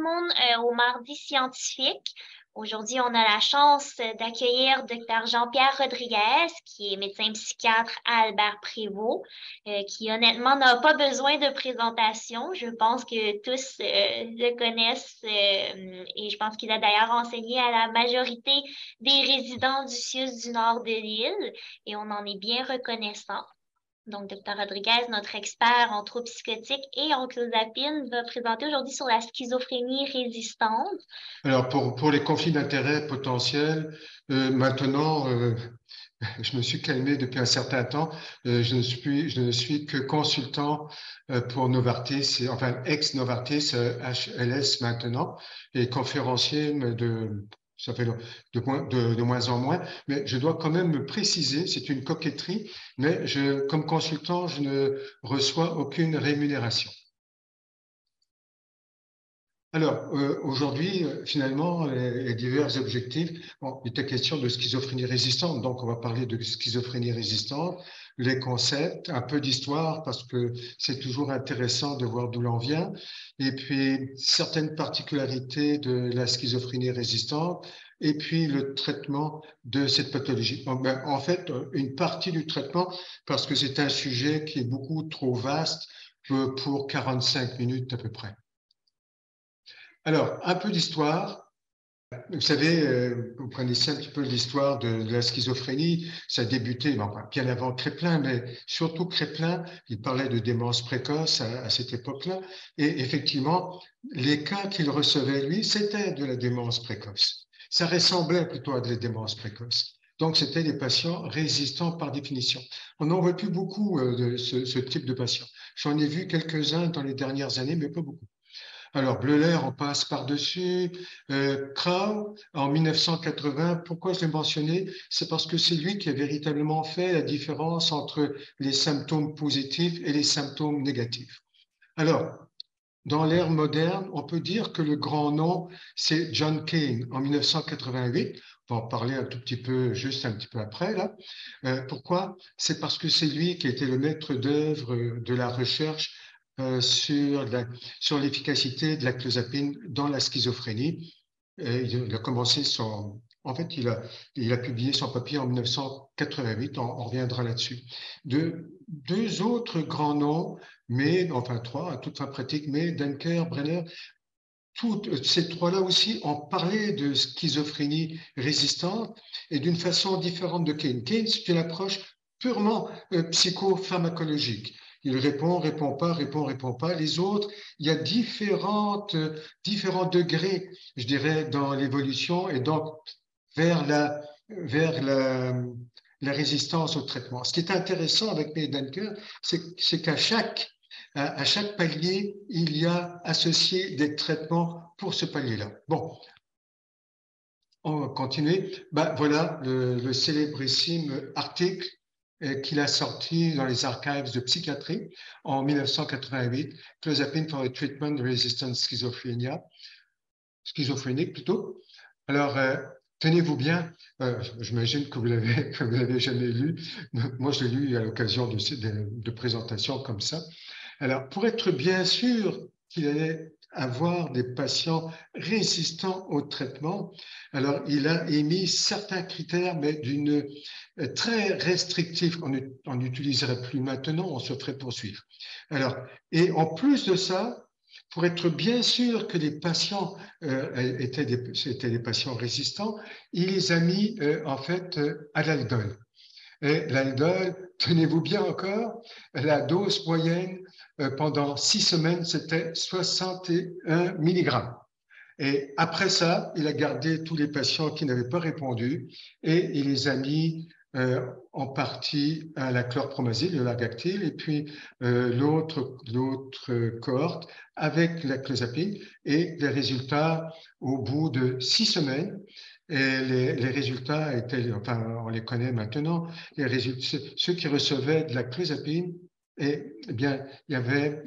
monde au Mardi scientifique. Aujourd'hui, on a la chance d'accueillir Dr. Jean-Pierre Rodriguez, qui est médecin psychiatre à Albert-Prévost, qui honnêtement n'a pas besoin de présentation. Je pense que tous le connaissent et je pense qu'il a d'ailleurs enseigné à la majorité des résidents du CIUS du nord de l'île et on en est bien reconnaissant. Donc, Dr. Rodriguez, notre expert en troubles psychotiques et en clozapine, va présenter aujourd'hui sur la schizophrénie résistante. Alors, pour les conflits d'intérêts potentiels, maintenant, je me suis calmé depuis un certain temps. Je ne suis que consultant pour Novartis, enfin ex-Novartis, HLS maintenant, et conférencier ça fait de moins en moins. Mais je dois quand même me préciser, c'est une coquetterie, mais comme consultant, je ne reçois aucune rémunération. Alors, aujourd'hui, finalement, les divers objectifs, bon, il était question de schizophrénie résistante, donc on va parler de schizophrénie résistante, les concepts, un peu d'histoire, parce que c'est toujours intéressant de voir d'où l'on vient, et puis certaines particularités de la schizophrénie résistante, et puis le traitement de cette pathologie. En fait, une partie du traitement, parce que c'est un sujet qui est beaucoup trop vaste pour 45 minutes à peu près. Alors, un peu d'histoire. Vous savez, vous connaissez un petit peu l'histoire de la schizophrénie. Ça a débuté bien avant Kraepelin, mais surtout Kraepelin, il parlait de démence précoce à cette époque-là. Et effectivement, les cas qu'il recevait, lui, c'était de la démence précoce. Ça ressemblait plutôt à de la démence précoce. Donc, c'était des patients résistants par définition. On n'en voit plus beaucoup de ce type de patients. J'en ai vu quelques-uns dans les dernières années, mais pas beaucoup. Alors, Bleuler, on passe par-dessus. Crowe, en 1980, pourquoi je l'ai mentionné? C'est parce que c'est lui qui a véritablement fait la différence entre les symptômes positifs et les symptômes négatifs. Alors, dans l'ère moderne, on peut dire que le grand nom, c'est John Kane, en 1988. On va en parler un tout petit peu, juste un petit peu après, là. Pourquoi? C'est parce que c'est lui qui a été le maître d'œuvre de la recherche sur l'efficacité de la clozapine dans la schizophrénie. Il a commencé en fait, il a publié son papier en 1988, on reviendra là-dessus. Deux autres grands noms, mais enfin trois à toute fin pratique, mais Denker, Brenner, toutes ces trois-là aussi ont parlé de schizophrénie résistante et d'une façon différente de Kane. Kane, c'est une approche purement psychopharmacologique. Il répond pas, répond pas. Les autres, il y a différents degrés, je dirais, dans l'évolution et donc vers la résistance au traitement. Ce qui est intéressant avec Denker, c'est qu'à chaque palier, il y a associé des traitements pour ce palier-là. Bon, on va continuer. Voilà le célébrissime article qu'il a sorti dans les archives de psychiatrie en 1988, Clozapine for the Treatment of Resistant Schizophrenia, schizophrénique plutôt. Alors, tenez-vous bien, j'imagine que vous l'avez jamais lu. Moi, je l'ai lu à l'occasion de présentations comme ça. Alors, pour être bien sûr qu'il allait avoir des patients résistants au traitement, alors il a émis certains critères, mais d'une très restrictive, on n'utiliserait plus maintenant, on se ferait poursuivre. Alors, et en plus de ça, pour être bien sûr que les patients étaient des patients résistants, il les a mis en fait à l'aldol. Et l'aldol, tenez-vous bien encore, la dose moyenne pendant 6 semaines, c'était 61 mg. Et après ça, il a gardé tous les patients qui n'avaient pas répondu et il les a mis en partie à la chlorpromazine, le Largactil, et puis l'autre cohorte avec la clozapine. Et les résultats, au bout de 6 semaines, et les résultats étaient, enfin, on les connaît maintenant, ceux qui recevaient de la clozapine, eh bien, il y avait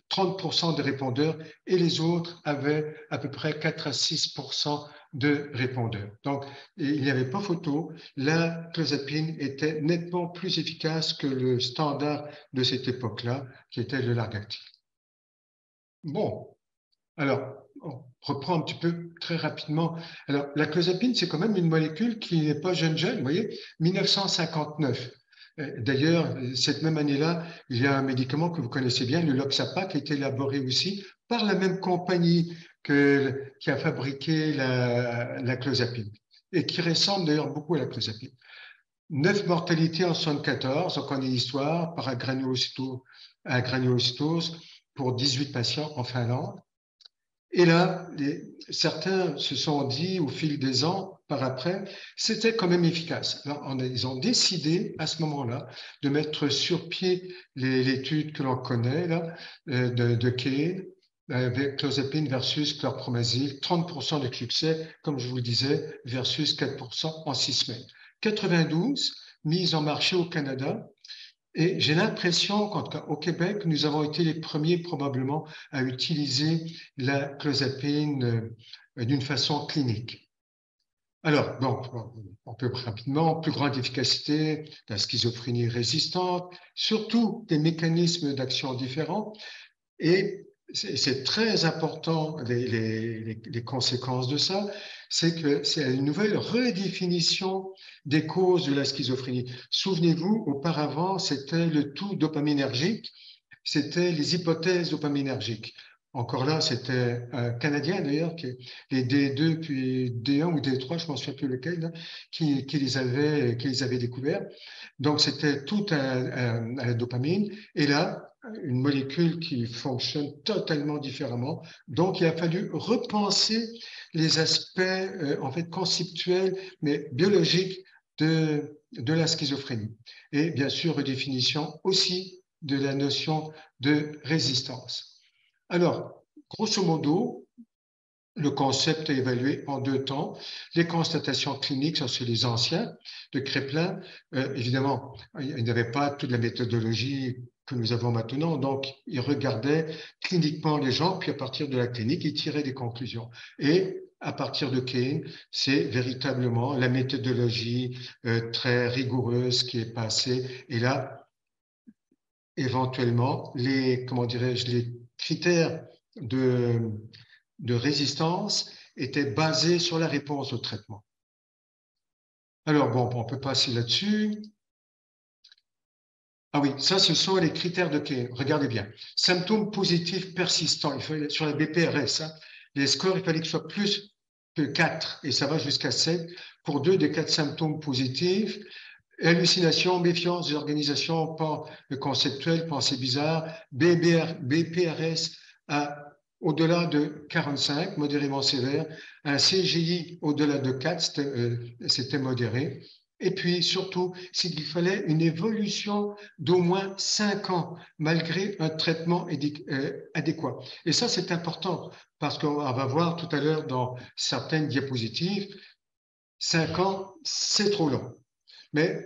30% de répondeurs et les autres avaient à peu près 4 à 6% de répondeurs. Donc, il n'y avait pas photo. La clozapine était nettement plus efficace que le standard de cette époque-là, qui était le Largactil. Bon, Alors, on reprend un petit peu très rapidement. Alors, la clozapine, c'est quand même une molécule qui n'est pas jeune, vous voyez, 1959. D'ailleurs, cette même année-là, il y a un médicament que vous connaissez bien, le Loxappa, qui a été élaboré aussi par la même compagnie qui a fabriqué la clozapine et qui ressemble d'ailleurs beaucoup à la clozapine. 9 mortalités en 74, on connaît l'histoire, par granulocytose pour 18 patients en Finlande. Et là, certains se sont dit au fil des ans, par après, c'était quand même efficace. Alors, ils ont décidé à ce moment-là de mettre sur pied l'étude que l'on connaît là, de Kane, avec clozapine versus chlorpromazine, 30% de succès, comme je vous le disais, versus 4% en 6 semaines. 92, mise en marché au Canada. Et j'ai l'impression qu'au Québec, nous avons été les premiers probablement à utiliser la clozapine d'une façon clinique. Alors, donc, on peut rapidement, plus grande efficacité, la schizophrénie résistante, surtout des mécanismes d'action différents. Et c'est très important, les conséquences de ça, c'est que c'est une nouvelle redéfinition des causes de la schizophrénie. Souvenez-vous, auparavant, c'était le tout dopaminergique, c'était les hypothèses dopaminergiques. Encore là, c'était un Canadien d'ailleurs, les D2 puis D1 ou D3, je ne m'en souviens plus lequel, là, qui les avait découverts. Donc, c'était tout à la dopamine. Et là, une molécule qui fonctionne totalement différemment. Donc, il a fallu repenser les aspects en fait conceptuels, mais biologiques de la schizophrénie. Et bien sûr, redéfinition aussi de la notion de résistance. Alors, grosso modo, le concept est évalué en 2 temps. Les constatations cliniques, ça c'est les anciens de Kraepelin. Évidemment, il n'avait pas toute la méthodologie que nous avons maintenant, donc il regardait cliniquement les gens, puis à partir de la clinique, il tirait des conclusions. Et à partir de Kane, c'est véritablement la méthodologie très rigoureuse qui est passée. Et là, éventuellement, les critères de résistance étaient basés sur la réponse au traitement. Alors, bon, on peut passer là-dessus. Ah oui, ça, ce sont les critères de Kane. Regardez bien. Symptômes positifs persistants. Sur la BPRS, hein, les scores, il fallait que ce soit plus que 4, et ça va jusqu'à 7 pour 2 des 4 symptômes positifs. Hallucination, méfiance des organisations conceptuelles, pensée bizarre, BPRS au-delà de 45, modérément sévère, un CGI au-delà de 4, c'était modéré. Et puis surtout, c'est qu'il fallait une évolution d'au moins 5 ans, malgré un traitement adéquat. Et ça, c'est important, parce qu'on va voir tout à l'heure dans certaines diapositives, 5 ans, c'est trop long. Mais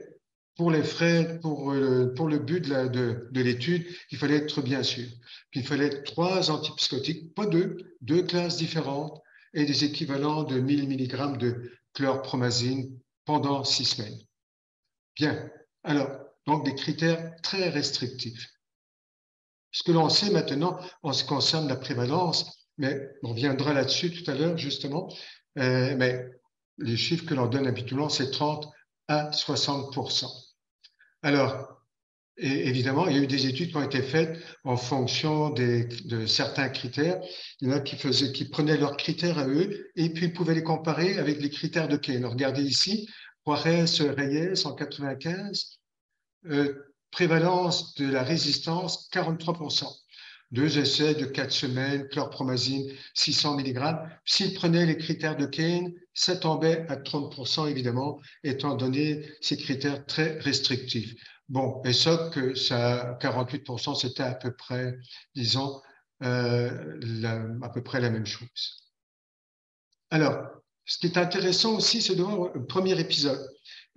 pour les frais, pour le but de l'étude, il fallait être bien sûr. Puis il fallait 3 antipsychotiques, pas 2 classes différentes et des équivalents de 1000 mg de chlorpromazine pendant 6 semaines. Bien, alors, donc des critères très restrictifs. Ce que l'on sait maintenant en ce qui concerne la prévalence, mais on reviendra là-dessus tout à l'heure justement, mais les chiffres que l'on donne habituellement, c'est 30 à 60%. Alors, et évidemment, il y a eu des études qui ont été faites en fonction de certains critères. Il y en a qui prenaient leurs critères à eux et puis pouvaient les comparer avec les critères de Kane. Regardez ici, Juarez-Reyes en 95, prévalence de la résistance 43%. 2 essais de 4 semaines, chlorpromazine 600 mg. S'ils prenaient les critères de Kane, ça tombait à 30% évidemment, étant donné ces critères très restrictifs. Bon, et ça, 48%, c'était à peu près, disons, à peu près la même chose. Alors, ce qui est intéressant aussi, c'est de voir le premier épisode.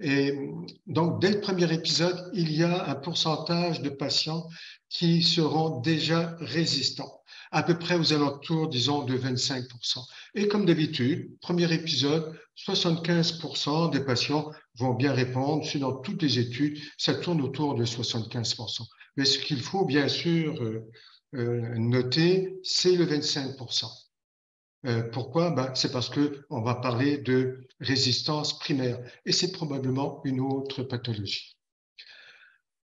Et donc, dès le premier épisode, il y a un pourcentage de patients qui seront déjà résistants, à peu près aux alentours, disons, de 25%. Et comme d'habitude, premier épisode, 75% des patients vont bien répondre. C'est dans toutes les études, ça tourne autour de 75%. Mais ce qu'il faut bien sûr noter, c'est le 25%. Pourquoi? Ben, c'est parce qu'on va parler de résistance primaire et c'est probablement une autre pathologie.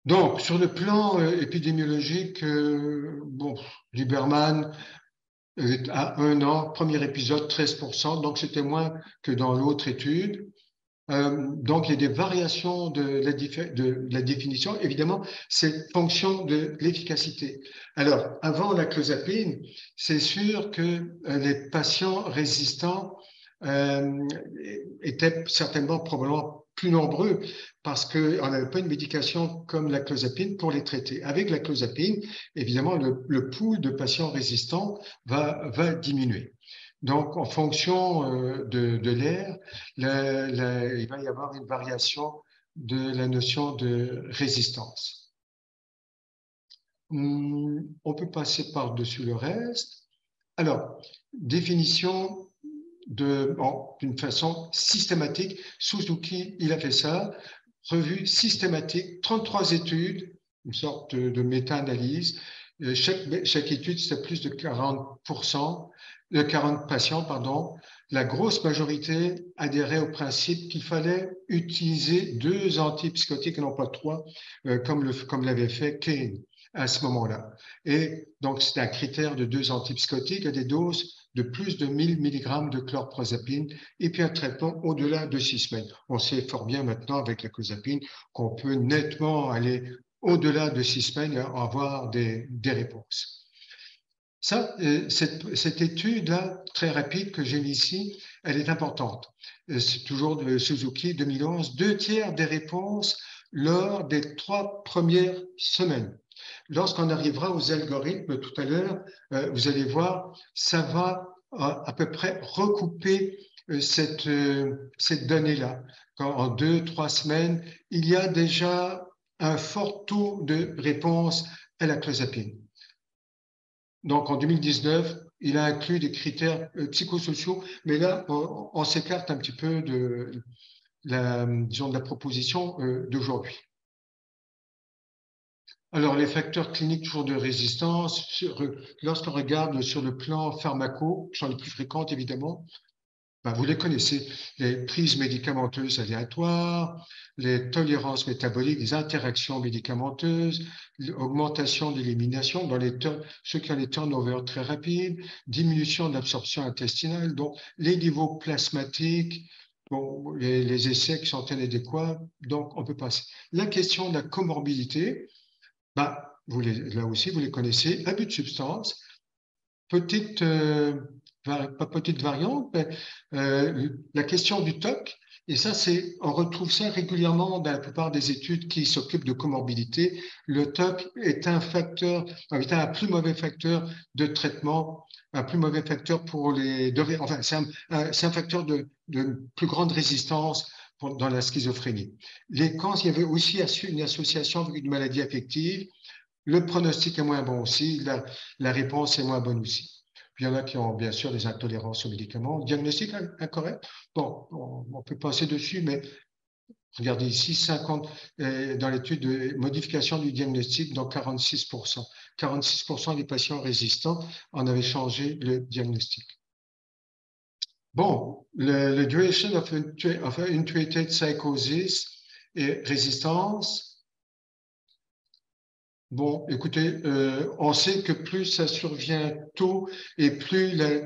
Donc, sur le plan épidémiologique, bon, Lieberman, à 1 an, premier épisode, 13%, donc c'était moins que dans l'autre étude. Donc, il y a des variations de la définition. Évidemment, c'est fonction de l'efficacité. Alors, avant la clozapine, c'est sûr que les patients résistants étaient certainement probablement plus nombreux parce qu'on n'avait pas une médication comme la clozapine pour les traiter. Avec la clozapine, évidemment, le pool de patients résistants va diminuer. Donc, en fonction de l'air, il va y avoir une variation de la notion de résistance. On peut passer par-dessus le reste. Alors, définition d'une façon systématique. Suzuki, il a fait ça. Revue systématique, 33 études, une sorte de méta-analyse. Chaque étude, c'est plus de 40%, 40 patients, pardon. La grosse majorité adhérait au principe qu'il fallait utiliser 2 antipsychotiques et non pas 3, comme l'avait fait Kane à ce moment-là. Et donc, c'est un critère de 2 antipsychotiques à des doses de plus de 1000 mg de chlorprozapine et puis un traitement au-delà de 6 semaines. On sait fort bien maintenant avec la clozapine qu'on peut nettement aller au-delà de 6 semaines et avoir des réponses. Ça, cette étude-là, très rapide que j'ai mise ici, elle est importante. C'est toujours de Suzuki 2011, 2/3 des réponses lors des 3 premières semaines. Lorsqu'on arrivera aux algorithmes tout à l'heure, vous allez voir, ça va à peu près recouper cette donnée-là. En 2-3 semaines, il y a déjà un fort taux de réponse à la clozapine. Donc, en 2019, il a inclus des critères psychosociaux, mais là, on s'écarte un petit peu de la proposition d'aujourd'hui. Alors, les facteurs cliniques toujours de résistance, lorsqu'on regarde sur le plan pharmaco, qui sont les plus fréquentes évidemment, ben, vous les connaissez, les prises médicamenteuses aléatoires, les tolérances métaboliques, les interactions médicamenteuses, l'augmentation de l'élimination dans ceux qui ont des turnovers très rapides, diminution de l'absorption intestinale, donc les niveaux plasmatiques, bon, les essais qui sont inadéquats, donc on peut passer. La question de la comorbidité, ben, là aussi, vous les connaissez, abus de substances, pas petite variante, mais la question du TOC, et ça, on retrouve ça régulièrement dans la plupart des études qui s'occupent de comorbidité. Le TOC est un plus mauvais facteur de traitement, un plus mauvais facteur enfin, c'est un facteur de plus grande résistance dans la schizophrénie. Quand il y avait aussi une association avec une maladie affective, le pronostic est moins bon aussi, la réponse est moins bonne aussi. Puis il y en a qui ont bien sûr des intolérances aux médicaments. Diagnostic incorrect, bon, on peut passer dessus, mais regardez ici, 50, dans l'étude de modification du diagnostic, donc 46%. 46% des patients résistants en avaient changé le diagnostic. Bon, le duration of untreated psychosis et résistance. Bon, écoutez, on sait que plus ça survient tôt et plus la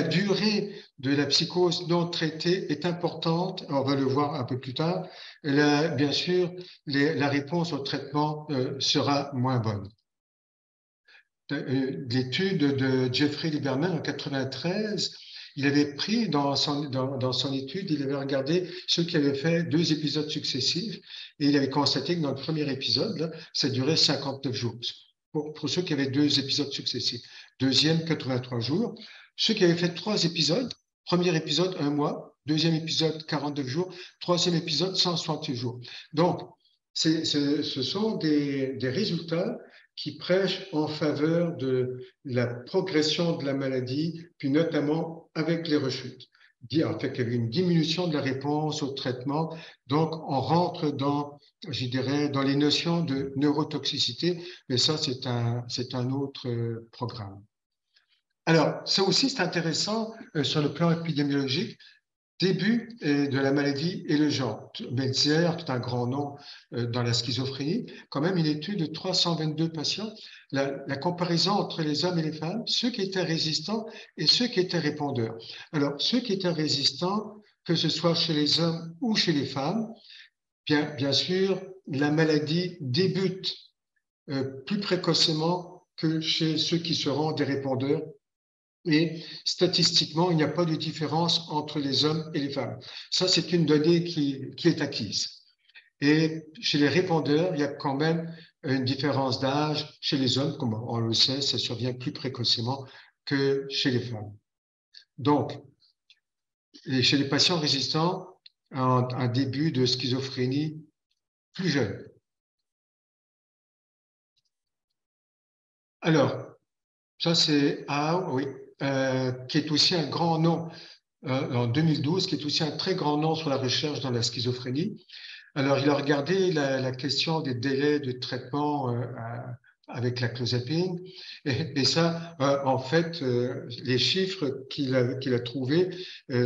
durée de la psychose non traitée est importante, on va le voir un peu plus tard, et là, bien sûr, la réponse au traitement sera moins bonne. L'étude de Jeffrey Lieberman en 1993, il avait pris dans son étude, il avait regardé ceux qui avaient fait 2 épisodes successifs et il avait constaté que dans le premier épisode, là, ça durait 59 jours. Pour ceux qui avaient 2 épisodes successifs. Deuxième, 83 jours. Ceux qui avaient fait 3 épisodes, premier épisode, 1 mois. Deuxième épisode, 49 jours. Troisième épisode, 168 jours. Donc, ce sont des résultats qui prêchent en faveur de la progression de la maladie, puis notamment avec les rechutes. En fait, qu'il y avait une diminution de la réponse au traitement. Donc, on rentre dans les notions de neurotoxicité, mais ça, c'est un autre programme. Alors, ça aussi, c'est intéressant sur le plan épidémiologique. Début de la maladie et le genre. Metzer, qui est un grand nom dans la schizophrénie, quand même une étude de 322 patients. La comparaison entre les hommes et les femmes, ceux qui étaient résistants et ceux qui étaient répondeurs. Alors, ceux qui étaient résistants, que ce soit chez les hommes ou chez les femmes, bien sûr, la maladie débute plus précocement que chez ceux qui seront des répondeurs. Et statistiquement, il n'y a pas de différence entre les hommes et les femmes. Ça, c'est une donnée qui est acquise. Et chez les répondeurs, il y a quand même une différence d'âge. Chez les hommes, comme on le sait, ça survient plus précocement que chez les femmes. Donc, chez les patients résistants, un début de schizophrénie plus jeune. Alors, ça c'est oui, qui est aussi un grand nom en 2012, qui est aussi un très grand nom sur la recherche dans la schizophrénie. Alors, il a regardé la question des délais de traitement avec la clozapine. Et ça, en fait, les chiffres qu'il a trouvés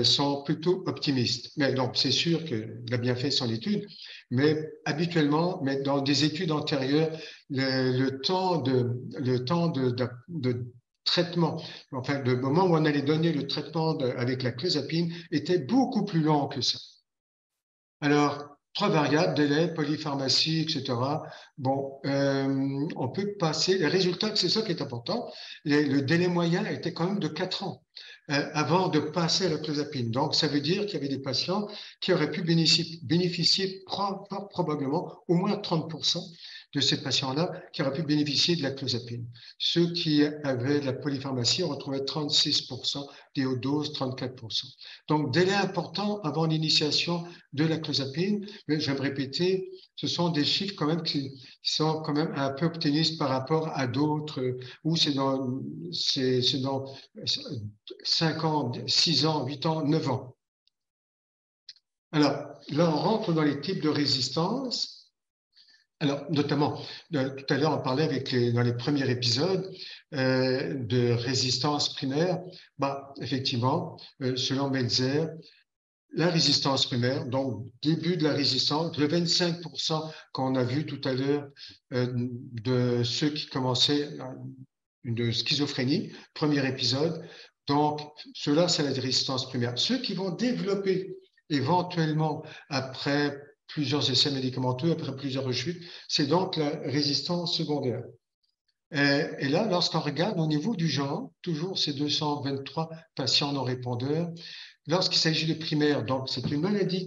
sont plutôt optimistes. Mais donc, c'est sûr qu'il a bien fait son étude, mais habituellement, mais dans des études antérieures, le temps de traitement, enfin, le moment où on allait donner le traitement avec la clozapine était beaucoup plus long que ça. Alors, trois variables, délai, polypharmacie, etc. Bon, on peut passer, les résultats, c'est ça qui est important, le délai moyen était quand même de 4 ans avant de passer à la clozapine. Donc, ça veut dire qu'il y avait des patients qui auraient pu bénéficier probablement au moins 30% de ces patients-là qui auraient pu bénéficier de la clozapine. Ceux qui avaient de la polypharmacie, on retrouvait 36%, des hautes doses, 34%. Donc, délai important avant l'initiation de la clozapine, mais je vais me répéter, ce sont des chiffres quand même qui sont quand même un peu optimistes par rapport à d'autres, où c'est dans 5 ans, 6 ans, 8 ans, 9 ans. Alors, là, on rentre dans les types de résistance. Alors, notamment, tout à l'heure, on parlait dans les premiers épisodes de résistance primaire. Bah, effectivement, selon Meltzer, la résistance primaire, donc début de la résistance, le 25% qu'on a vu tout à l'heure de ceux qui commençaient une schizophrénie, premier épisode. Donc, ceux-là, c'est la résistance primaire. Ceux qui vont développer éventuellement après plusieurs essais médicamenteux, après plusieurs rechutes, c'est donc la résistance secondaire. Et là, lorsqu'on regarde au niveau du genre, toujours ces 223 patients non répondeurs, lorsqu'il s'agit de primaire, donc c'est une maladie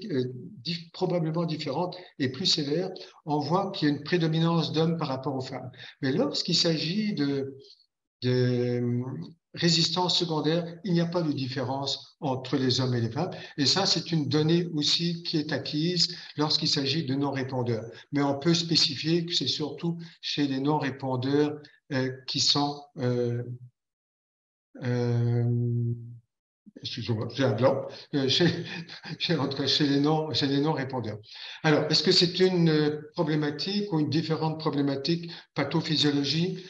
probablement différente et plus sévère, on voit qu'il y a une prédominance d'hommes par rapport aux femmes. Mais lorsqu'il s'agit de résistance secondaire, il n'y a pas de différence entre les hommes et les femmes. Et ça, c'est une donnée aussi qui est acquise lorsqu'il s'agit de non-répondeurs. Mais on peut spécifier que c'est surtout chez les non-répondeurs qui sont excusez-moi, j'ai un blanc, en tout cas chez les non-répondeurs. Alors, est-ce que c'est une problématique ou une différente problématique pathophysiologie?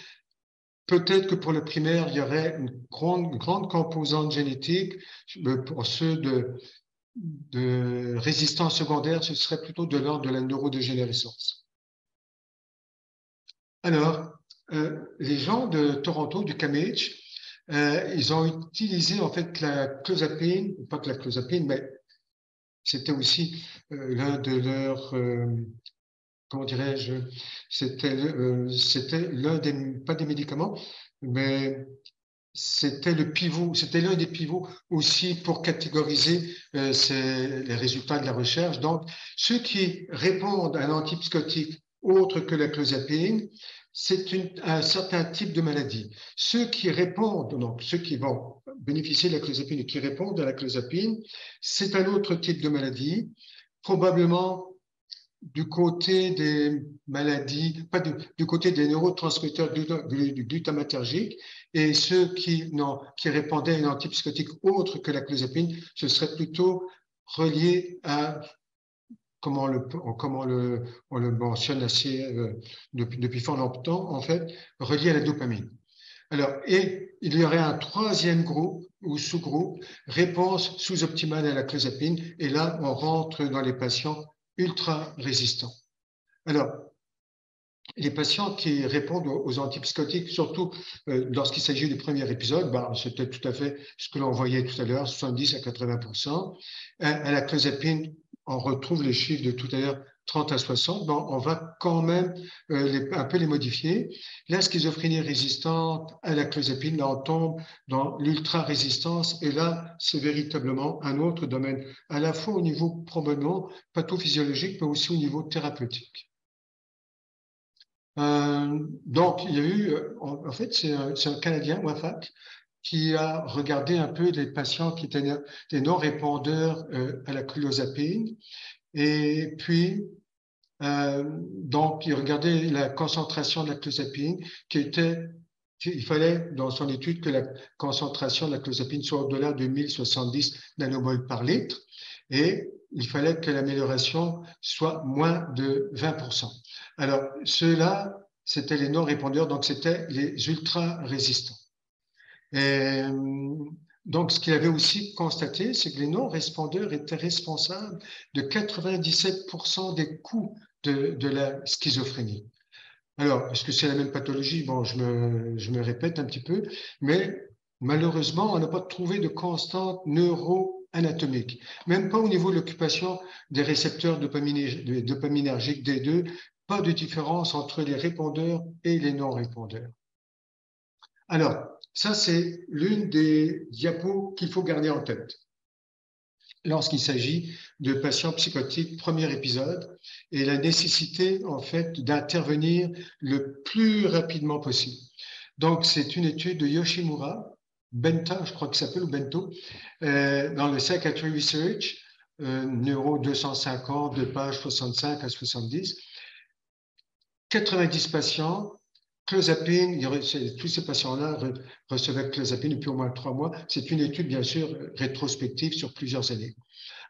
Peut-être que pour le primaire, il y aurait une grande composante génétique. Pour ceux de résistance secondaire, ce serait plutôt de l'ordre de la neurodégénérescence. Alors, les gens de Toronto, du CAMH, ils ont utilisé en fait la clozapine, pas que la clozapine, mais c'était aussi l'un de leurs, comment dirais-je, c'était l'un des, pas des médicaments, mais c'était le pivot, c'était l'un des pivots aussi pour catégoriser les résultats de la recherche. Donc, ceux qui répondent à un antipsychotique autre que la clozapine, c'est un certain type de maladie. Ceux qui répondent, donc ceux qui vont bénéficier de la clozapine et qui répondent à la clozapine, c'est un autre type de maladie, probablement du côté des maladies, pas du côté des neurotransmetteurs glutamatergiques, et ceux qui répondaient à une antipsychotique autre que la clozapine, ce serait plutôt relié à, comme on le mentionne assez depuis fort longtemps, en fait, relié à la dopamine. Alors, et il y aurait un troisième groupe ou sous-groupe, réponse sous-optimale à la clozapine. Et là, on rentre dans les patients ultra résistants. Alors, les patients qui répondent aux antipsychotiques, surtout lorsqu'il s'agit du premier épisode, c'était tout à fait ce que l'on voyait tout à l'heure, 70 à 80%. À la clozapine, on retrouve les chiffres de tout à l'heure, 30 à 60. Bon, on va quand même un peu les modifier. La schizophrénie résistante à la clozapine, là, on tombe dans l'ultra-résistance. Et là, c'est véritablement un autre domaine, à la fois au niveau probablement pathophysiologique, mais aussi au niveau thérapeutique. Donc, il y a eu, en fait, c'est un Canadien, Wafat, qui a regardé un peu les patients qui étaient des non-répondeurs à la clozapine. Et puis, donc, il regardait la concentration de la clozapine qui était, il fallait dans son étude que la concentration de la clozapine soit au-delà de 1070 nanomoles par litre et il fallait que l'amélioration soit moins de 20%. Alors, ceux-là, c'était les non-répondeurs, donc c'était les ultra-résistants. Et donc, ce qu'il avait aussi constaté, c'est que les non-répondeurs étaient responsables de 97% des coûts de la schizophrénie. Alors, est-ce que c'est la même pathologie? Bon, je me répète un petit peu, mais malheureusement, on n'a pas trouvé de constante neuroanatomique, même pas au niveau de l'occupation des récepteurs dopaminergiques D2, pas de différence entre les répondeurs et les non-répondeurs. Alors, ça, c'est l'une des diapos qu'il faut garder en tête lorsqu'il s'agit de patients psychotiques, premier épisode, et la nécessité, en fait, d'intervenir le plus rapidement possible. Donc, c'est une étude de Yoshimura, Benta, je crois qu'il s'appelle, ou Bento, dans le Psychiatry Research, numéro 250, de page 65 à 70. 90 patients, clozapine, tous ces patients-là recevaient clozapine depuis au moins 3 mois. C'est une étude, bien sûr, rétrospective sur plusieurs années.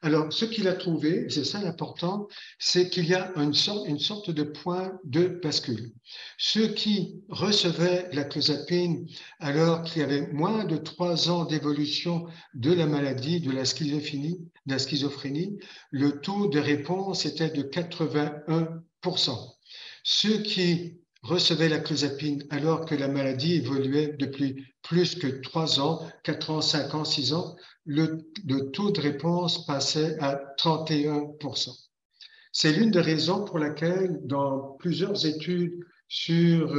Alors, ce qu'il a trouvé, c'est ça l'important, c'est qu'il y a une sorte de point de bascule. Ceux qui recevaient la clozapine alors qu'il y avait moins de 3 ans d'évolution de la maladie, de la schizophrénie, le taux de réponse était de 81%. Ceux qui recevaient la clozapine alors que la maladie évoluait depuis plus que 3 ans, 4 ans, 5 ans, 6 ans, le taux de réponse passait à 31%. C'est l'une des raisons pour laquelle, dans plusieurs études sur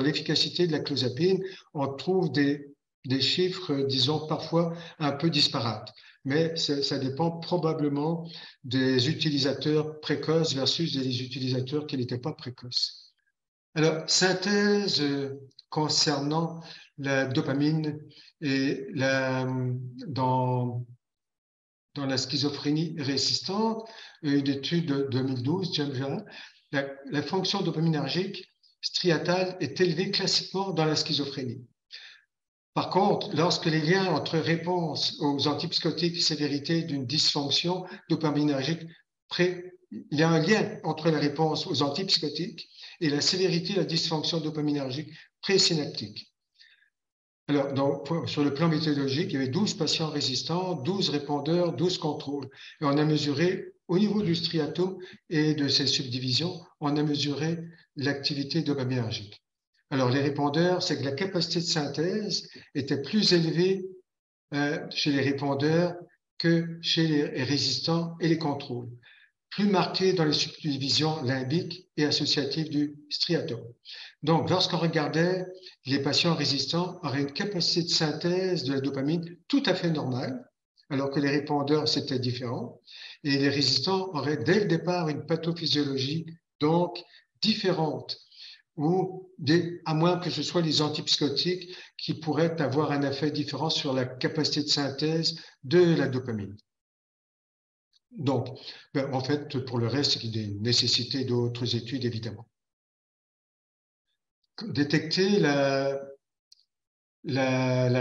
l'efficacité de la clozapine, on trouve des chiffres, disons, parfois un peu disparates. Mais ça dépend probablement des utilisateurs précoces versus des utilisateurs qui n'étaient pas précoces. Alors, synthèse concernant la dopamine et dans la schizophrénie résistante, une étude de 2012, James, la fonction dopaminergique striatale est élevée classiquement dans la schizophrénie. Par contre, lorsque les liens entre réponse aux antipsychotiques et sévérité d'une dysfonction dopaminergique, il y a un lien entre la réponse aux antipsychotiques et la sévérité de la dysfonction dopaminergique présynaptique. Alors, donc, sur le plan méthodologique, il y avait 12 patients résistants, 12 répondeurs, 12 contrôles. Et on a mesuré, au niveau du striatum et de ses subdivisions, on a mesuré l'activité dopaminergique. Alors, les répondeurs, c'est que la capacité de synthèse était plus élevée chez les répondeurs que chez les résistants et les contrôles, plus marquée dans les subdivisions limbiques et associatives du striatum. Donc, lorsqu'on regardait, les patients résistants auraient une capacité de synthèse de la dopamine tout à fait normale, alors que les répondeurs, c'était différent. Et les résistants auraient dès le départ une pathophysiologie donc différente, ou à moins que ce soit les antipsychotiques qui pourraient avoir un effet différent sur la capacité de synthèse de la dopamine. Donc, en fait, pour le reste, il y a des nécessités d'autres études, évidemment. Détecter la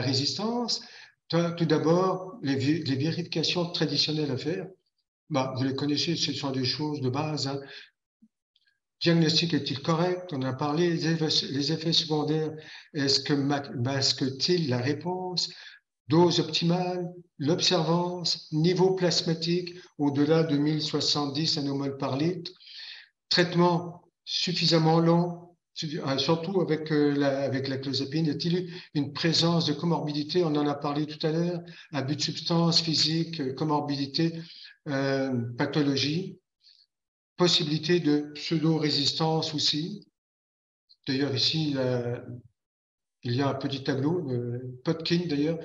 résistance, tout d'abord, les vérifications traditionnelles à faire, vous les connaissez, ce sont des choses de base. diagnostic est-il correct? On en a parlé. Les effets secondaires, est-ce que masquent-ils la réponse? Dose optimale, l'observance, niveau plasmatique au-delà de 1070 nanomol par litre, traitement suffisamment long, surtout avec la clozapine. Y a-t-il une présence de comorbidité? On en a parlé tout à l'heure, abus de substances physiques, comorbidité, pathologie, possibilité de pseudo-résistance aussi. D'ailleurs, ici, il y a un petit tableau, Potkin d'ailleurs,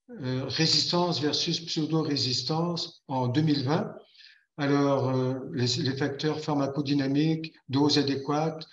résistance versus pseudo-résistance en 2020. Alors, les facteurs pharmacodynamiques, dose adéquate,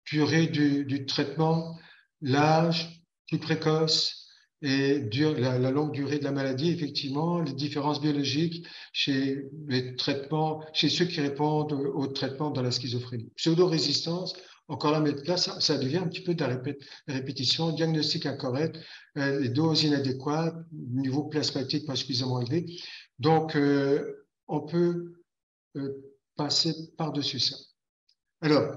durée du traitement, l'âge plus précoce et la longue durée de la maladie, effectivement, les différences biologiques chez les traitements, chez ceux qui répondent au traitement dans la schizophrénie. Pseudo-résistance, encore là, mais là, ça devient un petit peu de la répétition, diagnostic incorrect, les doses inadéquates, niveau plasmatique pas suffisamment élevé. Donc, on peut passer par-dessus ça. Alors,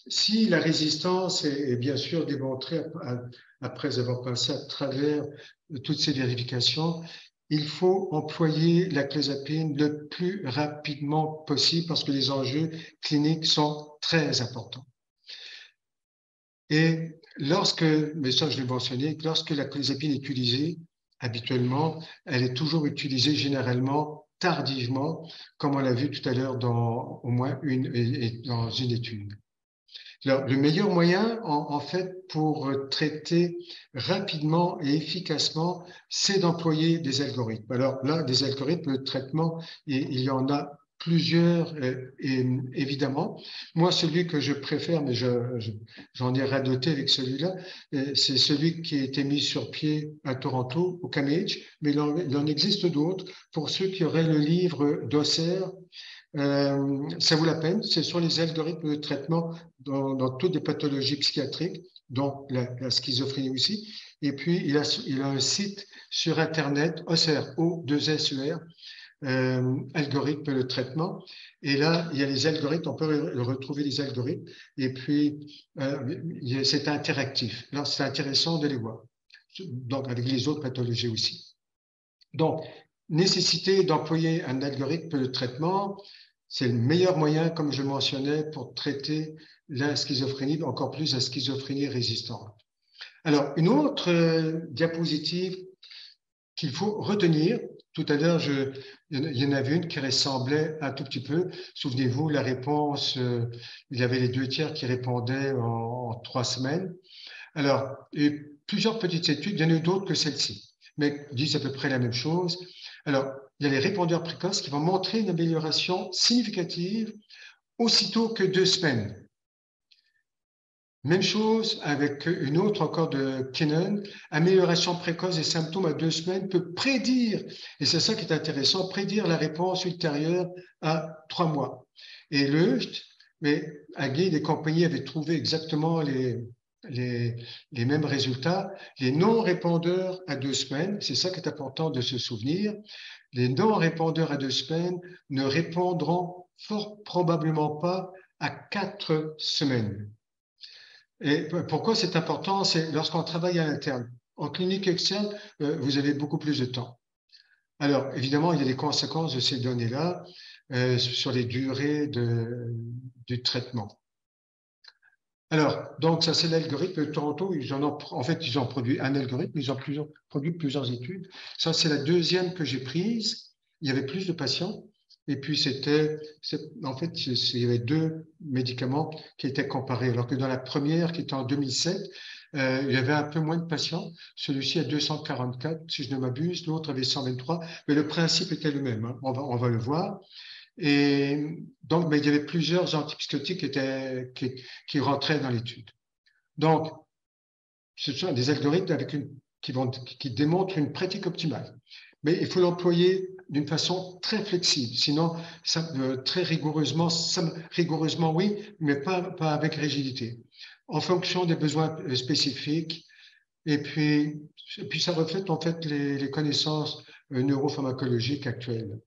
si la résistance est bien sûr démontrée après avoir passé à travers toutes ces vérifications, il faut employer la clozapine le plus rapidement possible parce que les enjeux cliniques sont très importants. Et mais ça je l'ai mentionné, lorsque la clozapine est utilisée, habituellement, elle est toujours utilisée généralement tardivement, comme on l'a vu tout à l'heure dans au moins dans une étude. Alors, le meilleur moyen, en fait, pour traiter rapidement et efficacement, c'est d'employer des algorithmes. Alors là, des algorithmes de traitement, il y en a plusieurs, évidemment. Moi, celui que je préfère, mais j'en ai radoté avec celui-là, c'est celui qui a été mis sur pied à Toronto, au CAMH, mais il en existe d'autres. Pour ceux qui auraient le livre d'Osser, ça vaut la peine. Ce sont les algorithmes de traitement dans toutes les pathologies psychiatriques, dont la schizophrénie aussi. Et puis, il a un site sur Internet, Osser, O2SER, algorithme de traitement. Et là, il y a les algorithmes, on peut retrouver les algorithmes. Et puis, c'est interactif. Alors, c'est intéressant de les voir. Donc, avec les autres pathologies aussi. Donc, nécessité d'employer un algorithme de traitement, c'est le meilleur moyen, comme je le mentionnais, pour traiter la schizophrénie, encore plus la schizophrénie résistante. Alors, une autre diapositive qu'il faut retenir, tout à l'heure, il y en avait une qui ressemblait un tout petit peu. Souvenez-vous, la réponse, il y avait les 2/3 qui répondaient en 3 semaines. Alors, et plusieurs petites études, il y en a eu d'autres que celle-ci, mais disent à peu près la même chose. Alors, il y a les répondeurs précoces qui vont montrer une amélioration significative aussitôt que 2 semaines. Même chose avec une autre encore de Kennan, amélioration précoce des symptômes à 2 semaines peut prédire, et c'est ça qui est intéressant, prédire la réponse ultérieure à 3 mois. Et mais Haguet et compagnie avaient trouvé exactement les mêmes résultats. Les non-répondeurs à 2 semaines, c'est ça qui est important de se souvenir, les non-répondeurs à 2 semaines ne répondront fort probablement pas à 4 semaines. Et pourquoi c'est important? C'est lorsqu'on travaille à l'interne. En clinique externe, vous avez beaucoup plus de temps. Alors, évidemment, il y a des conséquences de ces données-là sur les durées du traitement. Alors, donc ça, c'est l'algorithme de Toronto. Ils ont produit un algorithme, ils ont produit plusieurs études. Ça, c'est la deuxième que j'ai prise. Il y avait plus de patients. Et puis, en fait, il y avait 2 médicaments qui étaient comparés. Alors que dans la première, qui était en 2007, il y avait un peu moins de patients. Celui-ci a 244, si je ne m'abuse. L'autre avait 123. Mais le principe était le même. Hein. On va le voir. Et donc, mais il y avait plusieurs antipsychotiques qui rentraient dans l'étude. Donc, ce sont des algorithmes qui démontrent une pratique optimale. Mais il faut l'employer d'une façon très flexible. Sinon, très rigoureusement, oui, mais pas avec rigidité. En fonction des besoins spécifiques. Et puis ça reflète en fait les connaissances neuropharmacologiques actuelles.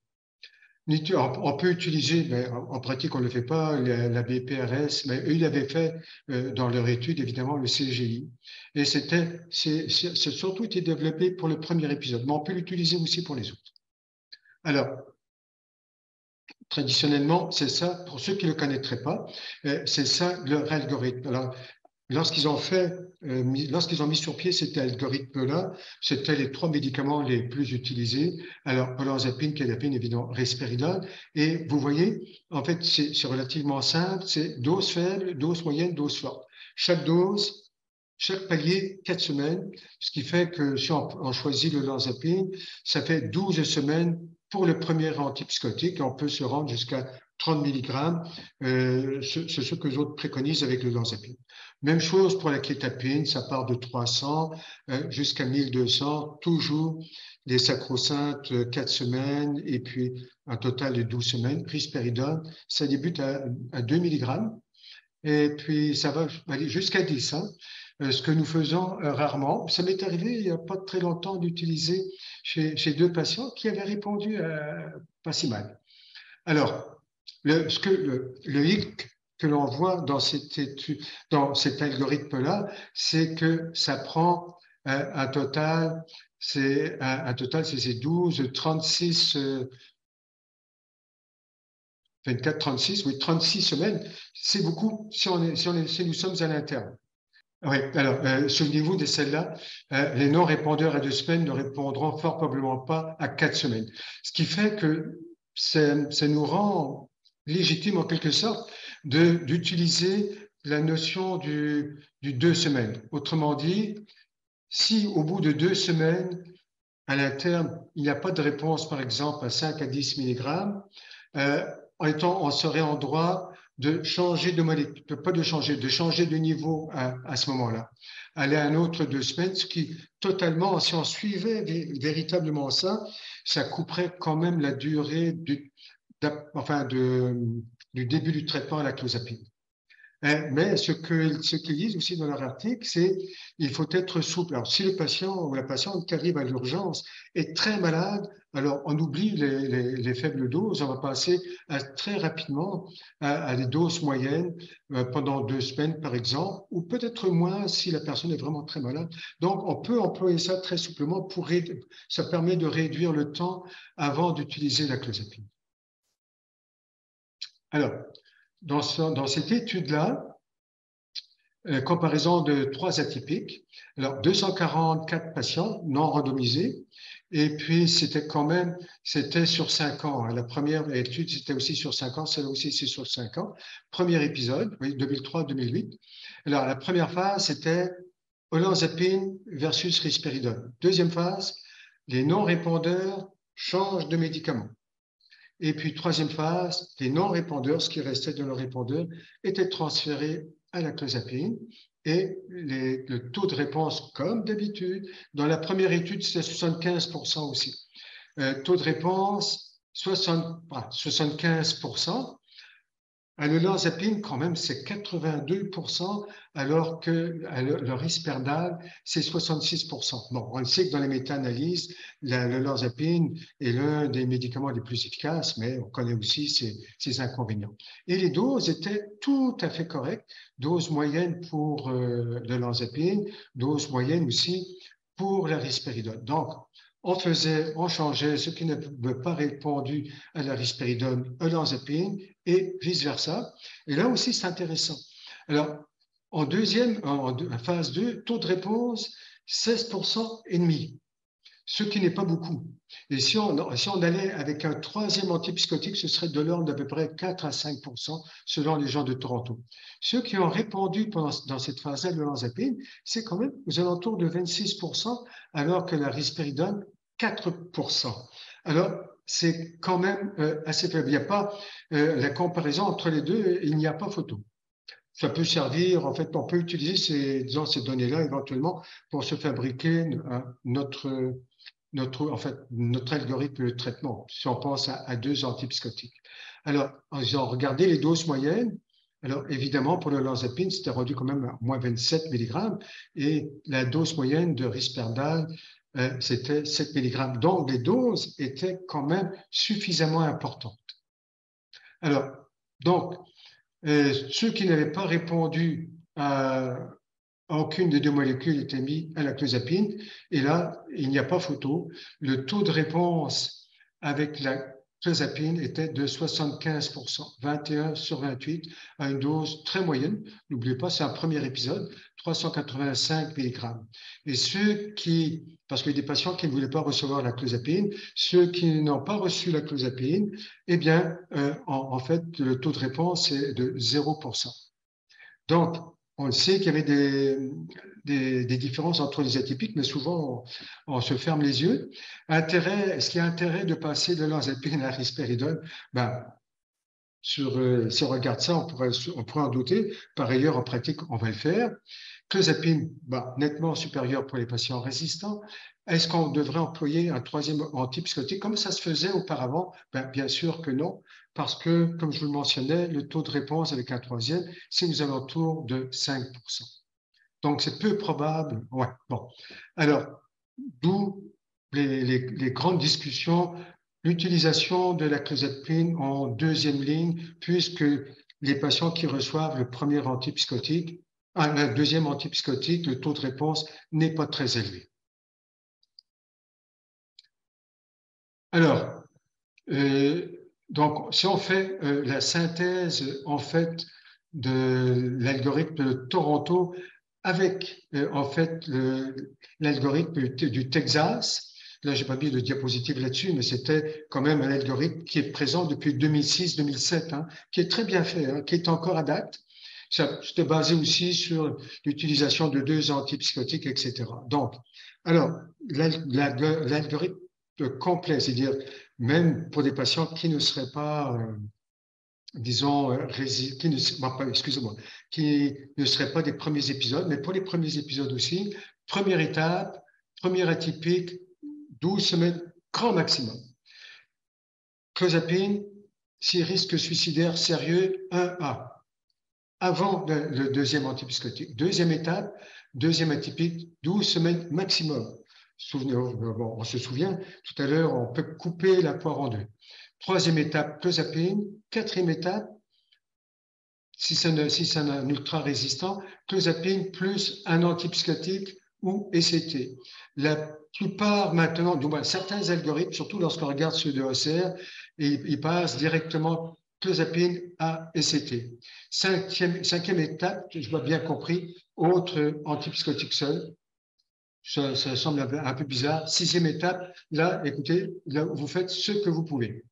On peut utiliser, mais en pratique, on ne le fait pas, la BPRS, mais eux, ils avaient fait dans leur étude, évidemment, le CGI. Et c'est surtout été développé pour le premier épisode, mais on peut l'utiliser aussi pour les autres. Alors, traditionnellement, c'est ça, pour ceux qui ne le connaîtraient pas, c'est ça leur algorithme. Alors, lorsqu'ils ont mis sur pied cet algorithme-là, c'était les 3 médicaments les plus utilisés. Alors, olanzapine, quédapine, évidemment, risperidone. Et vous voyez, en fait, c'est relativement simple. C'est dose faible, dose moyenne, dose forte. Chaque palier, 4 semaines, ce qui fait que si on choisit l'olanzapine, ça fait 12 semaines pour le premier antipsychotique. On peut se rendre jusqu'à 30 mg. C'est ce que les autres préconisent avec l'olanzapine. Même chose pour la kétapine, ça part de 300 jusqu'à 1200, toujours les sacro-saintes 4 semaines et puis un total de 12 semaines. Risperidone, ça débute à 2 mg et puis ça va aller jusqu'à 10. Hein. Ce que nous faisons rarement. Ça m'est arrivé il n'y a pas très longtemps d'utiliser chez 2 patients qui avaient répondu pas si mal. Alors, le hic que l'on voit dans cet algorithme-là, c'est que ça prend un total, c'est 12, 36, 24, 36, oui, 36 semaines. C'est beaucoup si nous sommes à l'interne. Oui, alors, souvenez-vous de celle-là, les non-répondeurs à 2 semaines ne répondront fort probablement pas à 4 semaines. Ce qui fait que ça nous rend légitime en quelque sorte d'utiliser la notion du 2 semaines. Autrement dit, si au bout de 2 semaines, à l'interne, il n'y a pas de réponse, par exemple, à 5 à 10 mg, on serait en droit de changer de molécule, pas de changer de niveau à ce moment-là. Aller à un autre 2 semaines, ce qui totalement, si on suivait véritablement ça, ça couperait quand même la durée du début du traitement à la clozapine. Mais ce qu'ils disent aussi dans leur article, c'est qu'il faut être souple. Alors, si le patient ou la patiente qui arrive à l'urgence est très malade, alors on oublie les faibles doses, on va passer très rapidement à des doses moyennes pendant 2 semaines, par exemple, ou peut-être moins si la personne est vraiment très malade. Donc, on peut employer ça très souplement ça permet de réduire le temps avant d'utiliser la clozapine. Alors, dans cette étude-là, comparaison de 3 atypiques, alors 244 patients non randomisés, et puis c'était sur 5 ans. La première étude, c'était aussi sur 5 ans, celle-là aussi, c'est sur 5 ans. Premier épisode, oui, 2003-2008. Alors, la première phase, c'était olanzapine versus risperidone. Deuxième phase, les non-répondeurs changent de médicament. Et puis, troisième phase, les non-répondeurs, ce qui restait de non-répondeurs, étaient transférés à la clozapine. Et le taux de réponse, comme d'habitude, dans la première étude, c'était 75% aussi. Taux de réponse, 75%. À l'olanzapine, quand même, c'est 82%, alors que le Risperdal, c'est 66%. Bon, on le sait que dans les méta-analyses, l'olanzapine est l'un des médicaments les plus efficaces, mais on connaît aussi ses inconvénients. Et les doses étaient tout à fait correctes. Dose moyenne pour l'olanzapine, dose moyenne aussi pour la risperidone. Donc, on changeait ce qui n'avait pas répondu à la risperidone, olanzapine, et vice-versa. Et là aussi, c'est intéressant. Alors, en phase 2, taux de réponse, 16% et demi, ce qui n'est pas beaucoup. Et si on allait avec un troisième antipsychotique, ce serait de l'ordre d'à peu près 4 à 5%, selon les gens de Toronto. Ceux qui ont répondu dans cette phase-là de l'olanzapine, c'est quand même aux alentours de 26%, alors que la risperidone, 4%. Alors, c'est quand même assez faible. Il n'y a pas la comparaison entre les deux, il n'y a pas photo. Ça peut servir, en fait, on peut utiliser ces données-là éventuellement pour se fabriquer notre algorithme de traitement, si on pense à 2 antipsychotiques. Alors, ils ont regardé les doses moyennes. Alors, évidemment, pour l'olanzapine, c'était rendu quand même à moins 27 mg et la dose moyenne de Risperdal c'était 7 mg. Donc, les doses étaient quand même suffisamment importantes. Alors, donc, ceux qui n'avaient pas répondu à aucune des deux molécules étaient mis à la clozapine. Et là, il n'y a pas photo. Le taux de réponse avec la clozapine était de 75%, 21 sur 28, à une dose très moyenne. N'oubliez pas, c'est un premier épisode, 385 mg. Et ceux qui, parce qu'il y a des patients qui ne voulaient pas recevoir la clozapine, ceux qui n'ont pas reçu la clozapine, eh bien, en fait, le taux de réponse est de 0%. Donc, on sait qu'il y avait des différences entre les atypiques, mais souvent, on se ferme les yeux. Est-ce qu'il y a intérêt de passer de l'olanzapine à la risperidone? Ben, si on regarde ça, on pourrait en douter. Par ailleurs, en pratique, on va le faire. Clozapine, nettement supérieure pour les patients résistants. Est-ce qu'on devrait employer un troisième antipsychotique comme ça se faisait auparavant? Bien sûr que non, parce que, comme je vous le mentionnais, le taux de réponse avec un troisième, c'est aux alentours de 5%. Donc, c'est peu probable. Ouais, bon. Alors, d'où les grandes discussions, l'utilisation de la clozapine en deuxième ligne, puisque les patients qui reçoivent le premier antipsychotique, un deuxième antipsychotique, le taux de réponse n'est pas très élevé. Alors, donc, si on fait la synthèse, en fait, de l'algorithme de Toronto avec, en fait, l'algorithme du Texas, là, je n'ai pas mis de diapositive là-dessus, mais c'était quand même un algorithme qui est présent depuis 2006-2007, hein, qui est très bien fait, hein, qui est encore à date. C'était basé aussi sur l'utilisation de 2 antipsychotiques, etc. Donc, alors, l'algorithme complet, c'est-à-dire même pour des patients qui ne seraient pas, disons, qui ne seraient pas des premiers épisodes, mais pour les premiers épisodes aussi, première étape, première atypique, 12 semaines, grand maximum. Clozapine, si risque suicidaire sérieux, 1A. Avant le deuxième antipsychotique. Deuxième étape, deuxième atypique, 12 semaines maximum. On se souvient, tout à l'heure, on peut couper la poire en deux. Troisième étape, clozapine. Quatrième étape, si c'est un ultra-résistant, clozapine plus un antipsychotique ou ECT. La plupart maintenant, du moins certains algorithmes, surtout lorsqu'on regarde ceux de OCR, ils passent directement clozapine à ECT. Cinquième étape, je vois bien compris, autre antipsychotique seul. Ça semble un peu bizarre. Sixième étape, là, écoutez, là, vous faites ce que vous pouvez.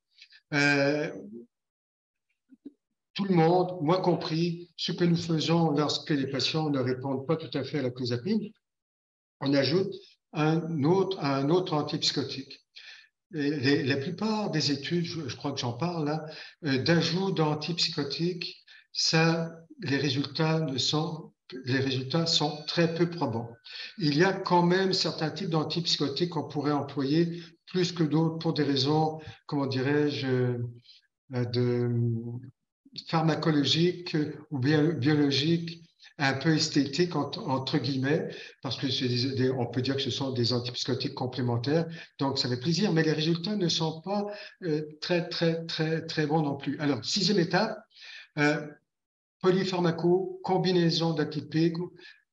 Tout le monde, moi compris, ce que nous faisons lorsque les patients ne répondent pas tout à fait à la clozapine, on ajoute un autre antipsychotique. La plupart des études, je crois que j'en parle là, d'ajout d'antipsychotiques, les résultats sont très peu probants. Il y a quand même certains types d'antipsychotiques qu'on pourrait employer plus que d'autres pour des raisons, comment dirais-je, de pharmacologiques ou biologiques un peu esthétiques, entre guillemets, parce que on peut dire que ce sont des antipsychotiques complémentaires, donc ça fait plaisir, mais les résultats ne sont pas très bons non plus. Alors, sixième étape, polypharmaco, combinaison d'atypiques,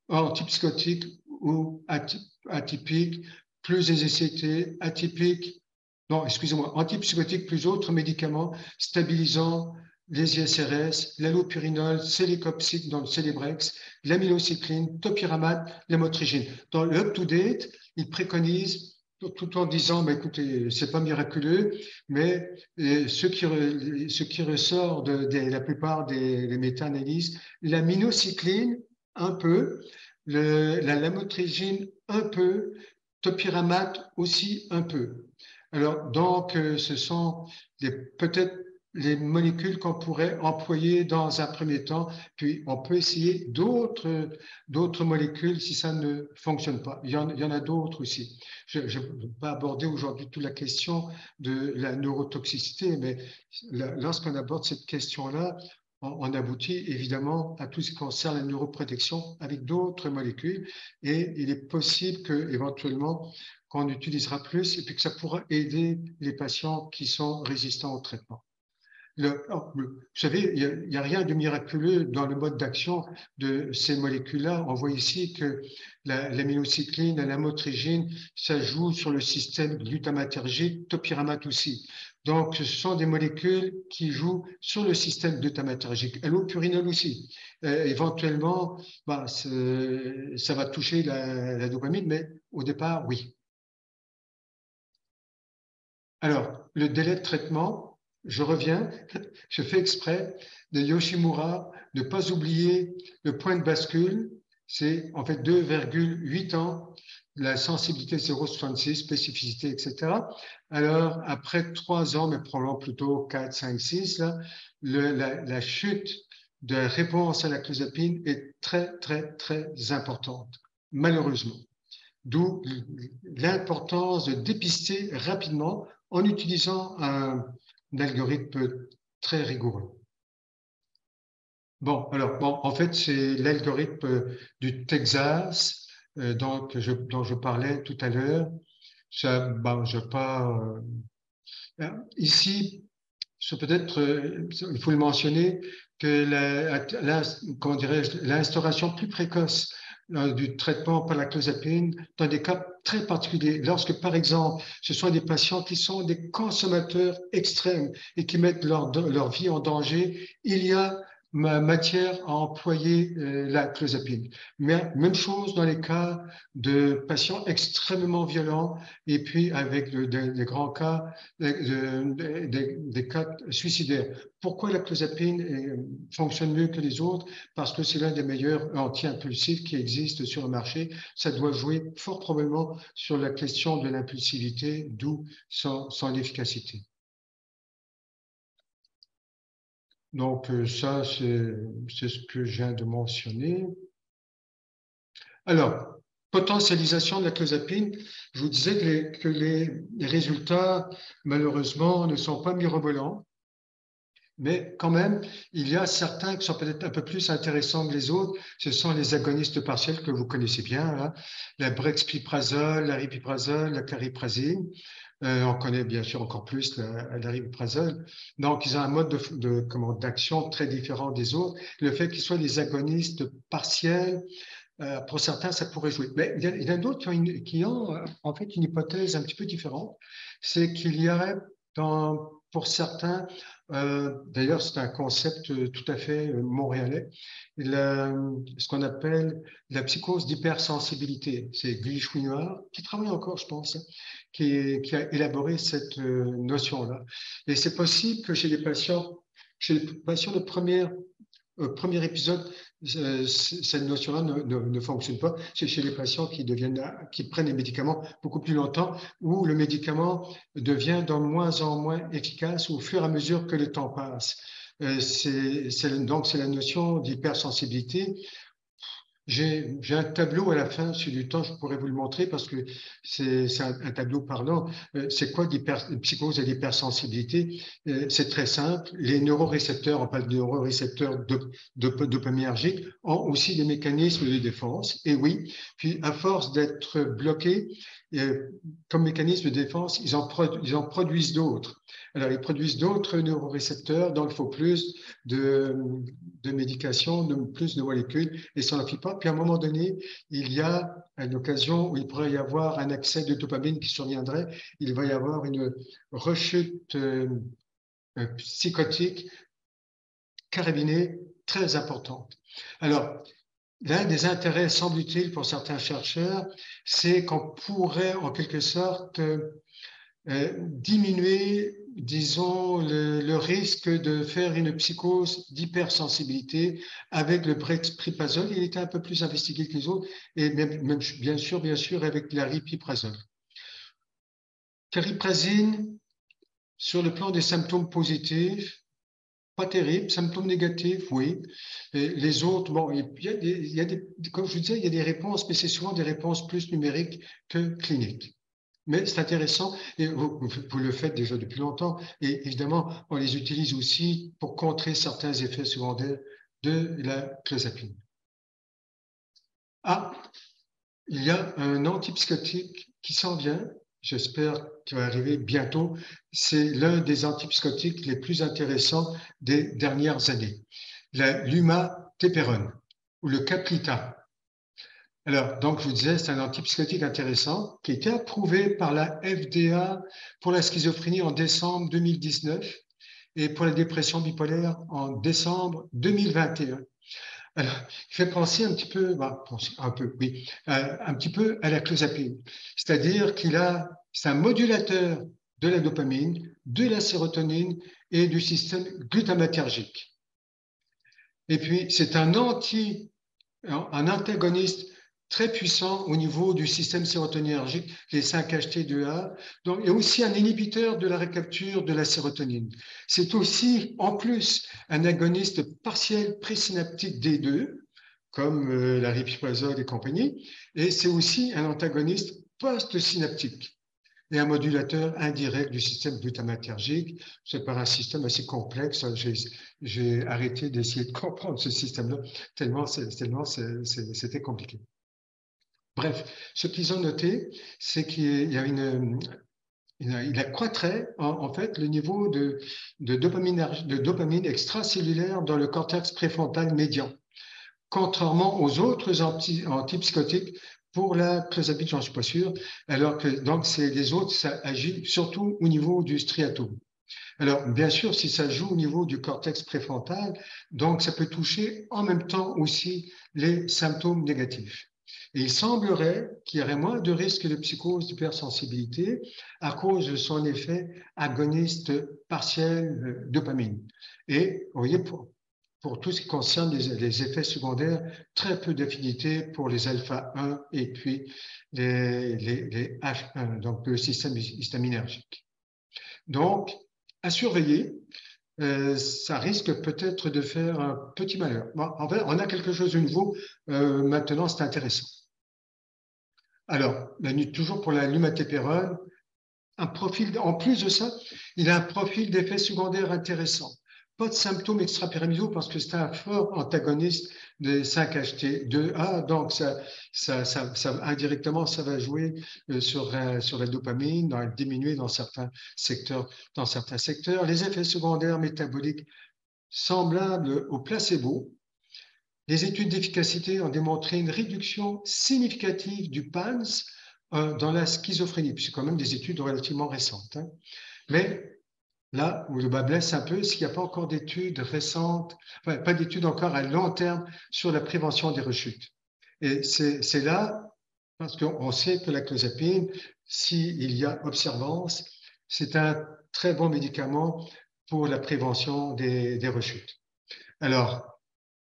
antipsychotiques ou atypiques, plus des ECT, atypiques, non, excusez-moi, antipsychotiques plus autres médicaments stabilisants, les ISRS, l'allopurinol, célicopside dans le Celebrex, l'aminocycline, topiramate, lamotrigine. Dans le up-to-date, ils préconisent, tout en disant, écoutez, c'est pas miraculeux, mais ce qui ressort de la plupart des méta-analyses, l'aminocycline, un peu, la lamotrigine, un peu, topiramate aussi un peu. Alors, donc, ce sont peut-être les molécules qu'on pourrait employer dans un premier temps, puis on peut essayer d'autres molécules si ça ne fonctionne pas. Il y en a d'autres aussi. Je ne vais pas aborder aujourd'hui toute la question de la neurotoxicité, mais lorsqu'on aborde cette question-là, on aboutit évidemment à tout ce qui concerne la neuroprotection avec d'autres molécules et il est possible qu'éventuellement qu'on utilisera plus et puis que ça pourra aider les patients qui sont résistants au traitement. Vous savez, il n'y a rien de miraculeux dans le mode d'action de ces molécules-là. On voit ici que l'aminocycline, la lamotrigine, ça joue sur le système glutamatergique, topiramate aussi. Donc, ce sont des molécules qui jouent sur le système glutamatergique. Allopurinol aussi. Éventuellement, ça va toucher la dopamine, mais au départ, oui. Alors, le délai de traitement, je reviens, je fais exprès de Yoshimura, ne pas oublier le point de bascule, c'est en fait 2,8 ans, la sensibilité 0,66, spécificité, etc. Alors, après 3 ans, mais probablement plutôt 4, 5, 6, là, la chute de réponse à la clozapine est très, très, très importante, malheureusement. D'où l'importance de dépister rapidement en utilisant un algorithme très rigoureux. Bon, alors, en fait, c'est l'algorithme du Texas dont je parlais tout à l'heure. Ici, peut-être, il faut le mentionner, que l'instauration plus précoce du traitement par la clozapine dans des cas très particuliers. Lorsque, par exemple, ce sont des patients qui sont des consommateurs extrêmes et qui mettent leur vie en danger, il y a matière à employer la clozapine. Mais même chose dans les cas de patients extrêmement violents et puis avec des grands cas, des cas suicidaires. Pourquoi la clozapine fonctionne mieux que les autres? Parce que c'est l'un des meilleurs anti-impulsifs qui existent sur le marché. Ça doit jouer fort probablement sur la question de l'impulsivité, d'où son efficacité. Donc ça, c'est ce que je viens de mentionner. Alors, potentialisation de la clozapine, je vous disais que les résultats, malheureusement, ne sont pas mirobolants. Mais quand même, il y a certains qui sont peut-être un peu plus intéressants que les autres. Ce sont les agonistes partiels que vous connaissez bien, hein. La brexpiprazole, l'aripiprazole, la cariprazine. On connaît bien sûr encore plus l'aripiprazole. Donc, ils ont un mode d'action très différent des autres. Le fait qu'ils soient des agonistes partiels, pour certains, ça pourrait jouer. Mais il y en a d'autres qui ont en fait une hypothèse un petit peu différente. C'est qu'il y aurait pour certains, d'ailleurs c'est un concept tout à fait montréalais, ce qu'on appelle la psychose d'hypersensibilité. C'est Guy Chouinard, qui travaille encore, je pense, qui a élaboré cette notion-là. Et c'est possible que chez les patients de premier épisode, cette notion-là ne fonctionne pas. C'est chez les patients qui prennent les médicaments beaucoup plus longtemps, où le médicament devient de moins en moins efficace au fur et à mesure que le temps passe. Donc, c'est la notion d'hypersensibilité. J'ai un tableau à la fin, si du temps, je pourrais vous le montrer parce que c'est un tableau parlant. C'est quoi psychose et l'hypersensibilité? C'est très simple. Les neurorécepteurs, on parle de neurorécepteurs dopaminergiques, ont aussi des mécanismes de défense. Et oui, puis à force d'être bloqués, comme mécanisme de défense, ils en produisent d'autres. Alors, ils produisent d'autres neurorécepteurs, donc il faut plus de médication, plus de molécules, et ça n'en fait pas. Puis à un moment donné, il y a une occasion où il pourrait y avoir un accès de dopamine qui surviendrait, il va y avoir une rechute psychotique carabinée très importante. Alors, l'un des intérêts, semble-t-il, pour certains chercheurs, c'est qu'on pourrait en quelque sorte diminuer, disons, le risque de faire une psychose d'hypersensibilité avec le brexpiprazole. Il était un peu plus investigué que les autres, et même bien sûr, avec l'aripiprazole. Cariprazine, sur le plan des symptômes positifs, pas terrible. Symptômes négatifs, oui. Et les autres, bon, comme je vous disais, il y a des réponses, mais c'est souvent des réponses plus numériques que cliniques. Mais c'est intéressant, et vous le faites déjà depuis longtemps, et évidemment, on les utilise aussi pour contrer certains effets secondaires de la clozapine. Ah, il y a un antipsychotique qui s'en vient, j'espère qu'il va arriver bientôt. C'est l'un des antipsychotiques les plus intéressants des dernières années, la lumatéperone ou le Caplyta. Alors, donc, je vous disais, c'est un antipsychotique intéressant qui a été approuvé par la FDA pour la schizophrénie en décembre 2019 et pour la dépression bipolaire en décembre 2021. Alors, il fait penser un petit peu, oui, un petit peu à la clozapine. C'est-à-dire c'est un modulateur de la dopamine, de la sérotonine et du système glutamatergique. Et puis, c'est un antagoniste très puissant au niveau du système sérotoninergique, les 5-HT2A, donc, et aussi un inhibiteur de la recapture de la sérotonine. C'est aussi, en plus, un agoniste partiel présynaptique D2, comme l'aripiprazole et compagnie, et c'est aussi un antagoniste post-synaptique et un modulateur indirect du système glutamatergique. C'est par un système assez complexe. J'ai arrêté d'essayer de comprendre ce système-là, tellement c'était compliqué. Bref, ce qu'ils ont noté, c'est qu'il y a il accroîtrait en fait le niveau de dopamine extracellulaire dans le cortex préfrontal médian, contrairement aux autres antipsychotiques. Pour la clozapine, j'en suis pas sûr, alors que donc les autres, ça agit surtout au niveau du striatum. Alors, bien sûr, si ça joue au niveau du cortex préfrontal, donc ça peut toucher en même temps aussi les symptômes négatifs. Et il semblerait qu'il y aurait moins de risques de psychose d'hypersensibilité à cause de son effet agoniste partiel dopamine. Et vous voyez, pour tout ce qui concerne les effets secondaires, très peu d'affinité pour les alpha-1 et puis les H1, donc le système histaminergique. Donc, à surveiller, ça risque peut-être de faire un petit malheur. Bon, en fait, on a quelque chose de nouveau, maintenant c'est intéressant. Alors, toujours pour la lumatéperone, en plus de ça, il a un profil d'effet secondaire intéressant. Pas de symptômes extrapyramidaux parce que c'est un fort antagoniste des 5-HT2A, donc indirectement, ça va jouer sur la dopamine, diminuer dans certains secteurs. Les effets secondaires métaboliques semblables au placebo. Les études d'efficacité ont démontré une réduction significative du PANSS dans la schizophrénie, puis c'est quand même des études relativement récentes. Hein. Mais là où le bas blesse un peu, c'est qu'il n'y a pas encore d'études récentes, pas d'études encore à long terme sur la prévention des rechutes. Et c'est là, parce qu'on sait que la clozapine, s'il y a observance, c'est un très bon médicament pour la prévention des rechutes. Alors,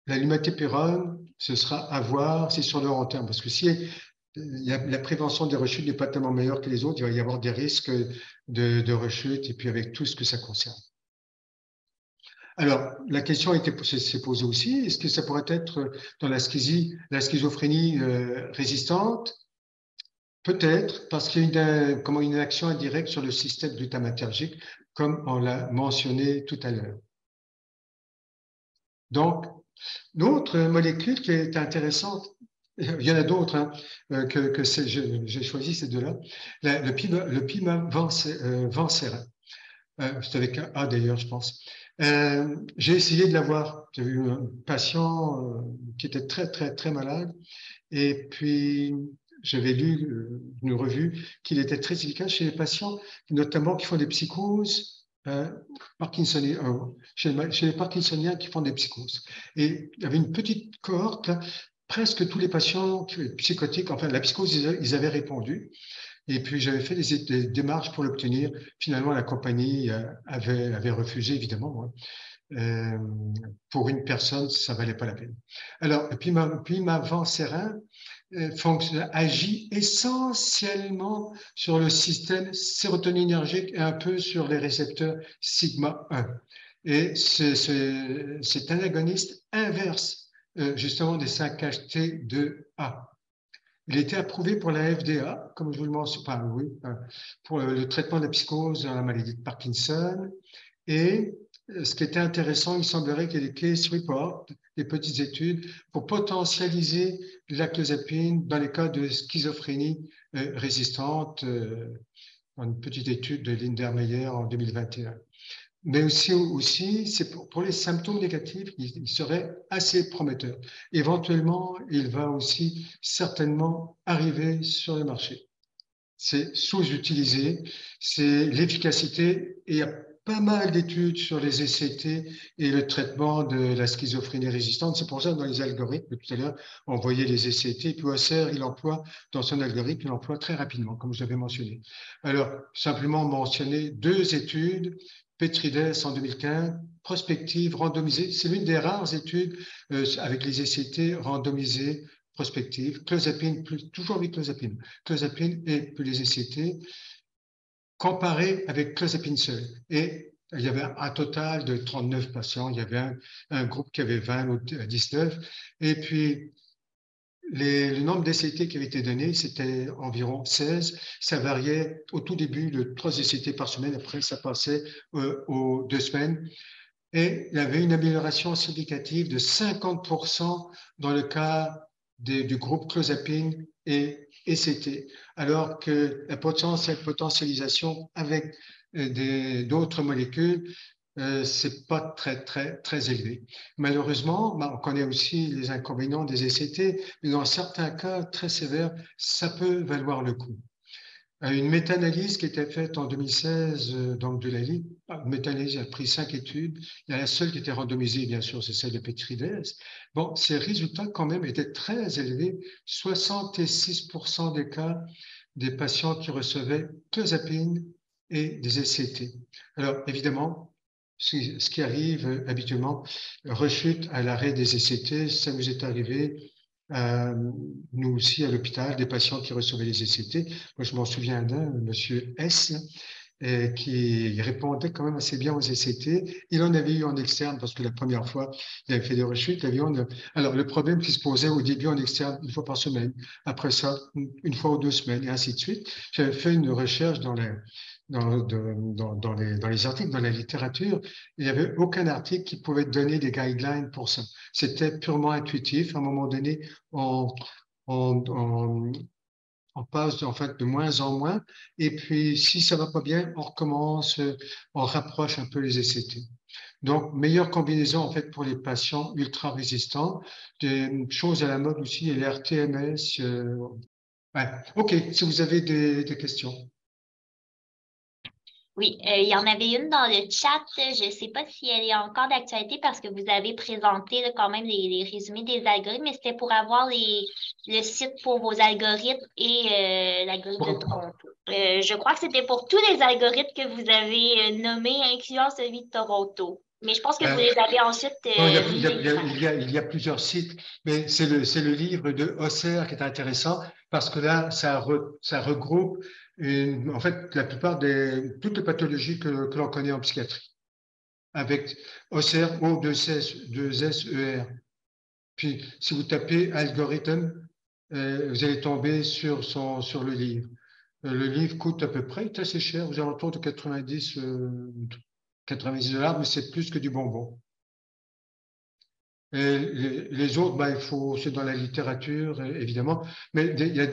la lumatéperone, ce sera à voir, c'est sur le long terme, parce que si la prévention des rechutes n'est pas tellement meilleure que les autres, il va y avoir des risques de rechute et puis avec tout ce que ça concerne. Alors, la question s'est posée aussi, est-ce que ça pourrait être dans la schizophrénie résistante? Peut-être, parce qu'il y a une action indirecte sur le système glutamatergique, comme on l'a mentionné tout à l'heure. Donc, l'autre molécule qui est intéressante, il y en a d'autres hein, que j'ai choisi ces deux-là, le pimavanserin. C'est avec un A d'ailleurs, je pense. J'ai essayé de l'avoir. J'ai eu un patient qui était très, très, très malade. Et puis, j'avais lu une revue qu'il était très efficace chez les patients, notamment qui font des psychoses chez les parkinsoniens qui font des psychoses. Et il y avait une petite cohorte, là, presque tous les patients psychotiques, enfin la psychose, ils avaient répondu. Et puis j'avais fait des démarches pour l'obtenir. Finalement, la compagnie avait refusé, évidemment. Hein. Pour une personne, ça ne valait pas la peine. Alors, pimavanserin agit essentiellement sur le système sérotoninergique et un peu sur les récepteurs sigma 1. Et c'est un agoniste inverse justement des 5-HT2A. Il a été approuvé pour la FDA, comme je vous le mentionne, enfin, oui, pour le traitement de la psychose dans la maladie de Parkinson. Et ce qui était intéressant, il semblerait qu'il y ait des case reports, des petites études, pour potentialiser la clozapine dans les cas de schizophrénie résistante, dans une petite étude de Lindermeyer en 2021. Mais aussi c'est pour les symptômes négatifs, il serait assez prometteur. Éventuellement, il va aussi certainement arriver sur le marché. C'est sous-utilisé, c'est l'efficacité, et il y a pas mal d'études sur les ECT et le traitement de la schizophrénie résistante. C'est pour ça que dans les algorithmes, tout à l'heure, on voyait les ECT, puis Husserl, il emploie dans son algorithme, il l'emploie très rapidement, comme je l'avais mentionné. Alors, simplement mentionner 2 études, Petrides en 2015, prospective, randomisée. C'est l'une des rares études avec les ECT randomisées, prospectives, clozapine, toujours avec clozapine et puis les ECT, comparé avec clozapine seul. Et il y avait un total de 39 patients. Il y avait un groupe qui avait 20, l'autre 19. Et puis, le nombre d'ECT qui avait été donné, c'était environ 16. Ça variait au tout début de 3 ECT par semaine. Après, ça passait aux 2 semaines. Et il y avait une amélioration significative de 50% dans le cas du groupe clozapine et ECT, alors que la potentialisation avec d'autres molécules, c'est pas très élevé. Malheureusement, on connaît aussi les inconvénients des ECT, mais dans certains cas très sévères, ça peut valoir le coup. Une méta-analyse qui était faite en 2016, donc de la Ligue, une méta-analyse a pris 5 études. Il y a la seule qui était randomisée, bien sûr, c'est celle de Petrides. Bon, ces résultats quand même étaient très élevés. 66% des cas des patients qui recevaient clozapine et des ECT. Alors, évidemment, ce qui arrive habituellement, rechute à l'arrêt des ECT, ça nous est arrivé nous aussi à l'hôpital, des patients qui recevaient les ECT. Moi, je m'en souviens d'un, monsieur S, qui répondait quand même assez bien aux ECT. Il en avait eu en externe parce que la première fois, il avait fait des rechutes. Alors, le problème qui se posait au début en externe, 1 fois par semaine. Après ça, 1 fois ou 2 semaines, et ainsi de suite. J'avais fait une recherche dans les articles, dans la littérature. Il n'y avait aucun article qui pouvait donner des guidelines pour ça. C'était purement intuitif. À un moment donné, on, on, on passe en fait de moins en moins. Et puis, si ça va pas bien, on recommence, on rapproche un peu les ECT. Donc, meilleure combinaison en fait pour les patients ultra résistants. Des choses à la mode aussi, et l'RTMS. Ouais. OK, si vous avez des questions. Oui, il y en avait une dans le chat. Je ne sais pas si elle est encore d'actualité parce que vous avez présenté là, quand même les résumés des algorithmes, mais c'était pour avoir le site pour vos algorithmes et l'algorithme de Toronto. Je crois que c'était pour tous les algorithmes que vous avez nommés, incluant celui de Toronto. Mais je pense que vous les avez ensuite Non, il y a plusieurs sites, mais c'est le livre de Husserl qui est intéressant parce que là, ça regroupe en fait la plupart toutes les pathologies que l'on connaît en psychiatrie, avec Husserl, O2SER. Puis, si vous tapez algorithme, vous allez tomber sur le livre. Le livre coûte à peu près, il est assez cher, aux alentours de 90 $, mais c'est plus que du bonbon. Et les autres, c'est dans la littérature, évidemment. Mais il y a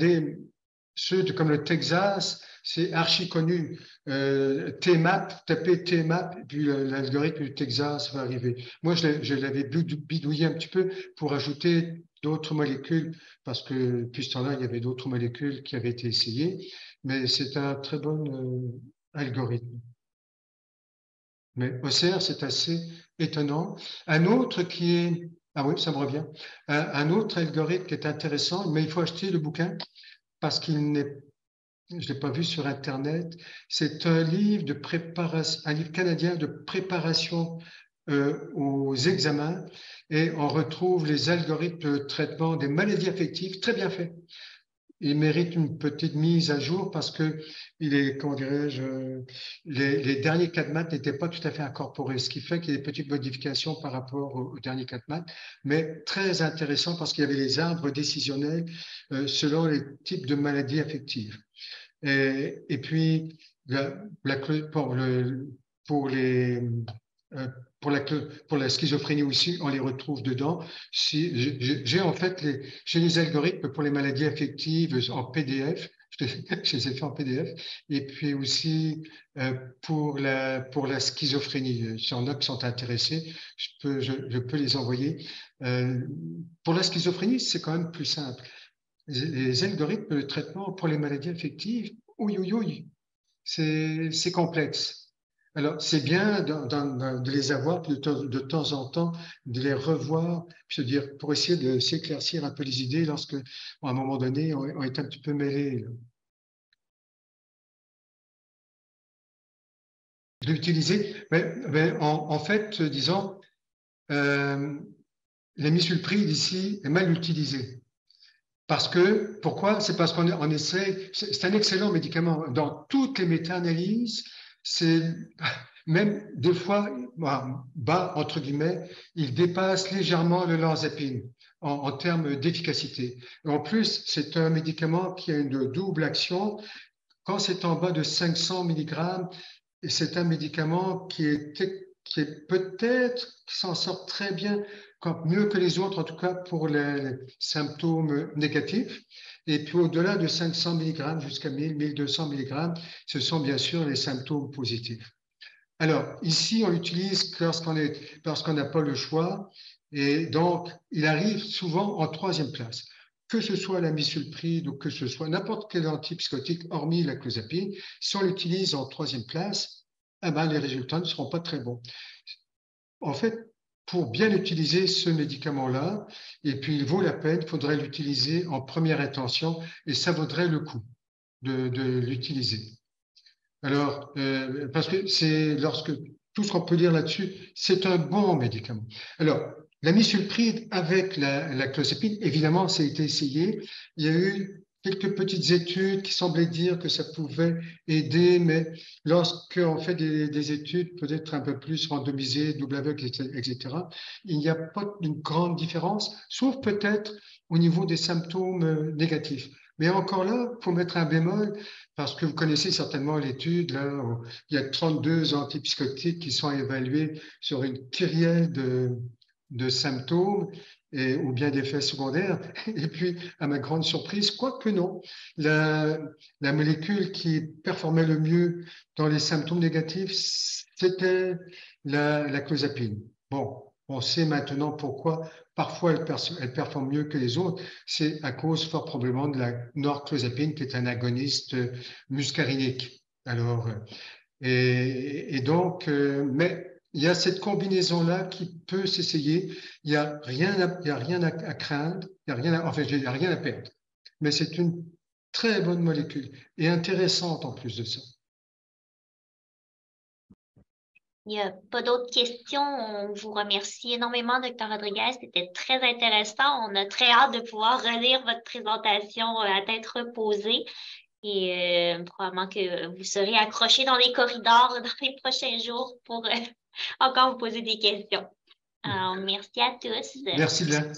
ceux comme le Texas, c'est archi connu. Tmap, tapez Tmap, puis l'algorithme du Texas va arriver. Moi, je l'avais bidouillé un petit peu pour ajouter d'autres molécules, parce que depuis ce temps-là, il y avait d'autres molécules qui avaient été essayées. Mais c'est un très bon algorithme. Mais Husserl, c'est assez étonnant. Un autre qui est, ah oui, ça me revient, un autre algorithme qui est intéressant, mais il faut acheter le bouquin parce je ne l'ai pas vu sur Internet. C'est un livre de préparation, un livre canadien de préparation aux examens et on retrouve les algorithmes de traitement des maladies affectives très bien faits. il mérite une petite mise à jour parce que il est, comment dirais-je, les derniers CADMAT n'étaient pas tout à fait incorporés, ce qui fait qu'il y a des petites modifications par rapport aux derniers CADMAT, mais très intéressant parce qu'il y avait les arbres décisionnels selon les types de maladies affectives. Et puis, pour les, euh, pour la schizophrénie aussi, on les retrouve dedans. J'ai en fait j'ai les algorithmes pour les maladies affectives en PDF. Je les ai fait en PDF. Et puis aussi pour la schizophrénie. Si y en a qui sont intéressés, je peux les envoyer. Pour la schizophrénie, c'est quand même plus simple. Les algorithmes de traitement pour les maladies affectives, c'est complexe. Alors, c'est bien de les avoir de temps en temps, de les revoir, je veux dire, pour essayer de s'éclaircir un peu les idées lorsque, à un moment donné, on est un petit peu mêlé. De l'utiliser, mais en fait, disons, la misulpride ici est mal utilisée. Parce que, pourquoi? C'est parce qu'on essaie, c'est un excellent médicament. Dans toutes les méta-analyses, c'est même des fois, bas, entre guillemets, il dépasse légèrement le Lanzapine en termes d'efficacité. En plus, c'est un médicament qui a une double action. Quand c'est en bas de 500 mg, c'est un médicament qui est peut-être, qui s'en sort très bien, mieux que les autres, en tout cas pour les symptômes négatifs. Et puis au-delà de 500 mg jusqu'à 1000, 1200 mg, ce sont bien sûr les symptômes positifs. Alors, ici, on l'utilise lorsqu'on n'a pas le choix. Et donc, il arrive souvent en troisième place. Que ce soit la misulpride ou que ce soit n'importe quel antipsychotique, hormis la clozapine, si on l'utilise en troisième place, eh ben, les résultats ne seront pas très bons. En fait, pour bien utiliser ce médicament-là, et puis il vaut la peine, il faudrait l'utiliser en première intention et ça vaudrait le coup de l'utiliser. Alors, parce que tout ce qu'on peut dire là-dessus, c'est un bon médicament. Alors, la misulpride avec la clozapine, évidemment, ça a été essayé. Il y a eu quelques petites études qui semblaient dire que ça pouvait aider, mais lorsqu'on fait des études peut-être un peu plus randomisées, double aveugle, etc., il n'y a pas une grande différence, sauf peut-être au niveau des symptômes négatifs. Mais encore là, il faut mettre un bémol, parce que vous connaissez certainement l'étude, là, où il y a 32 antipsychotiques qui sont évalués sur une kyrielle de symptômes ou bien d'effets secondaires. Et puis, à ma grande surprise, quoique non, la molécule qui performait le mieux dans les symptômes négatifs, c'était la clozapine. Bon, on sait maintenant pourquoi. Parfois, elle performe mieux que les autres. C'est à cause fort probablement de la norclozapine, qui est un agoniste muscarinique. Alors, et donc, mais il y a cette combinaison-là qui peut s'essayer. Il n'y a rien à craindre, il n'y a rien à perdre. Mais c'est une très bonne molécule et intéressante en plus de ça. Il n'y a pas d'autres questions. On vous remercie énormément, Dr. Rodriguez. C'était très intéressant. On a très hâte de pouvoir relire votre présentation à tête reposée. Et probablement que vous serez accroché dans les corridors dans les prochains jours pour encore vous poser des questions. Alors, merci à tous. Merci bien.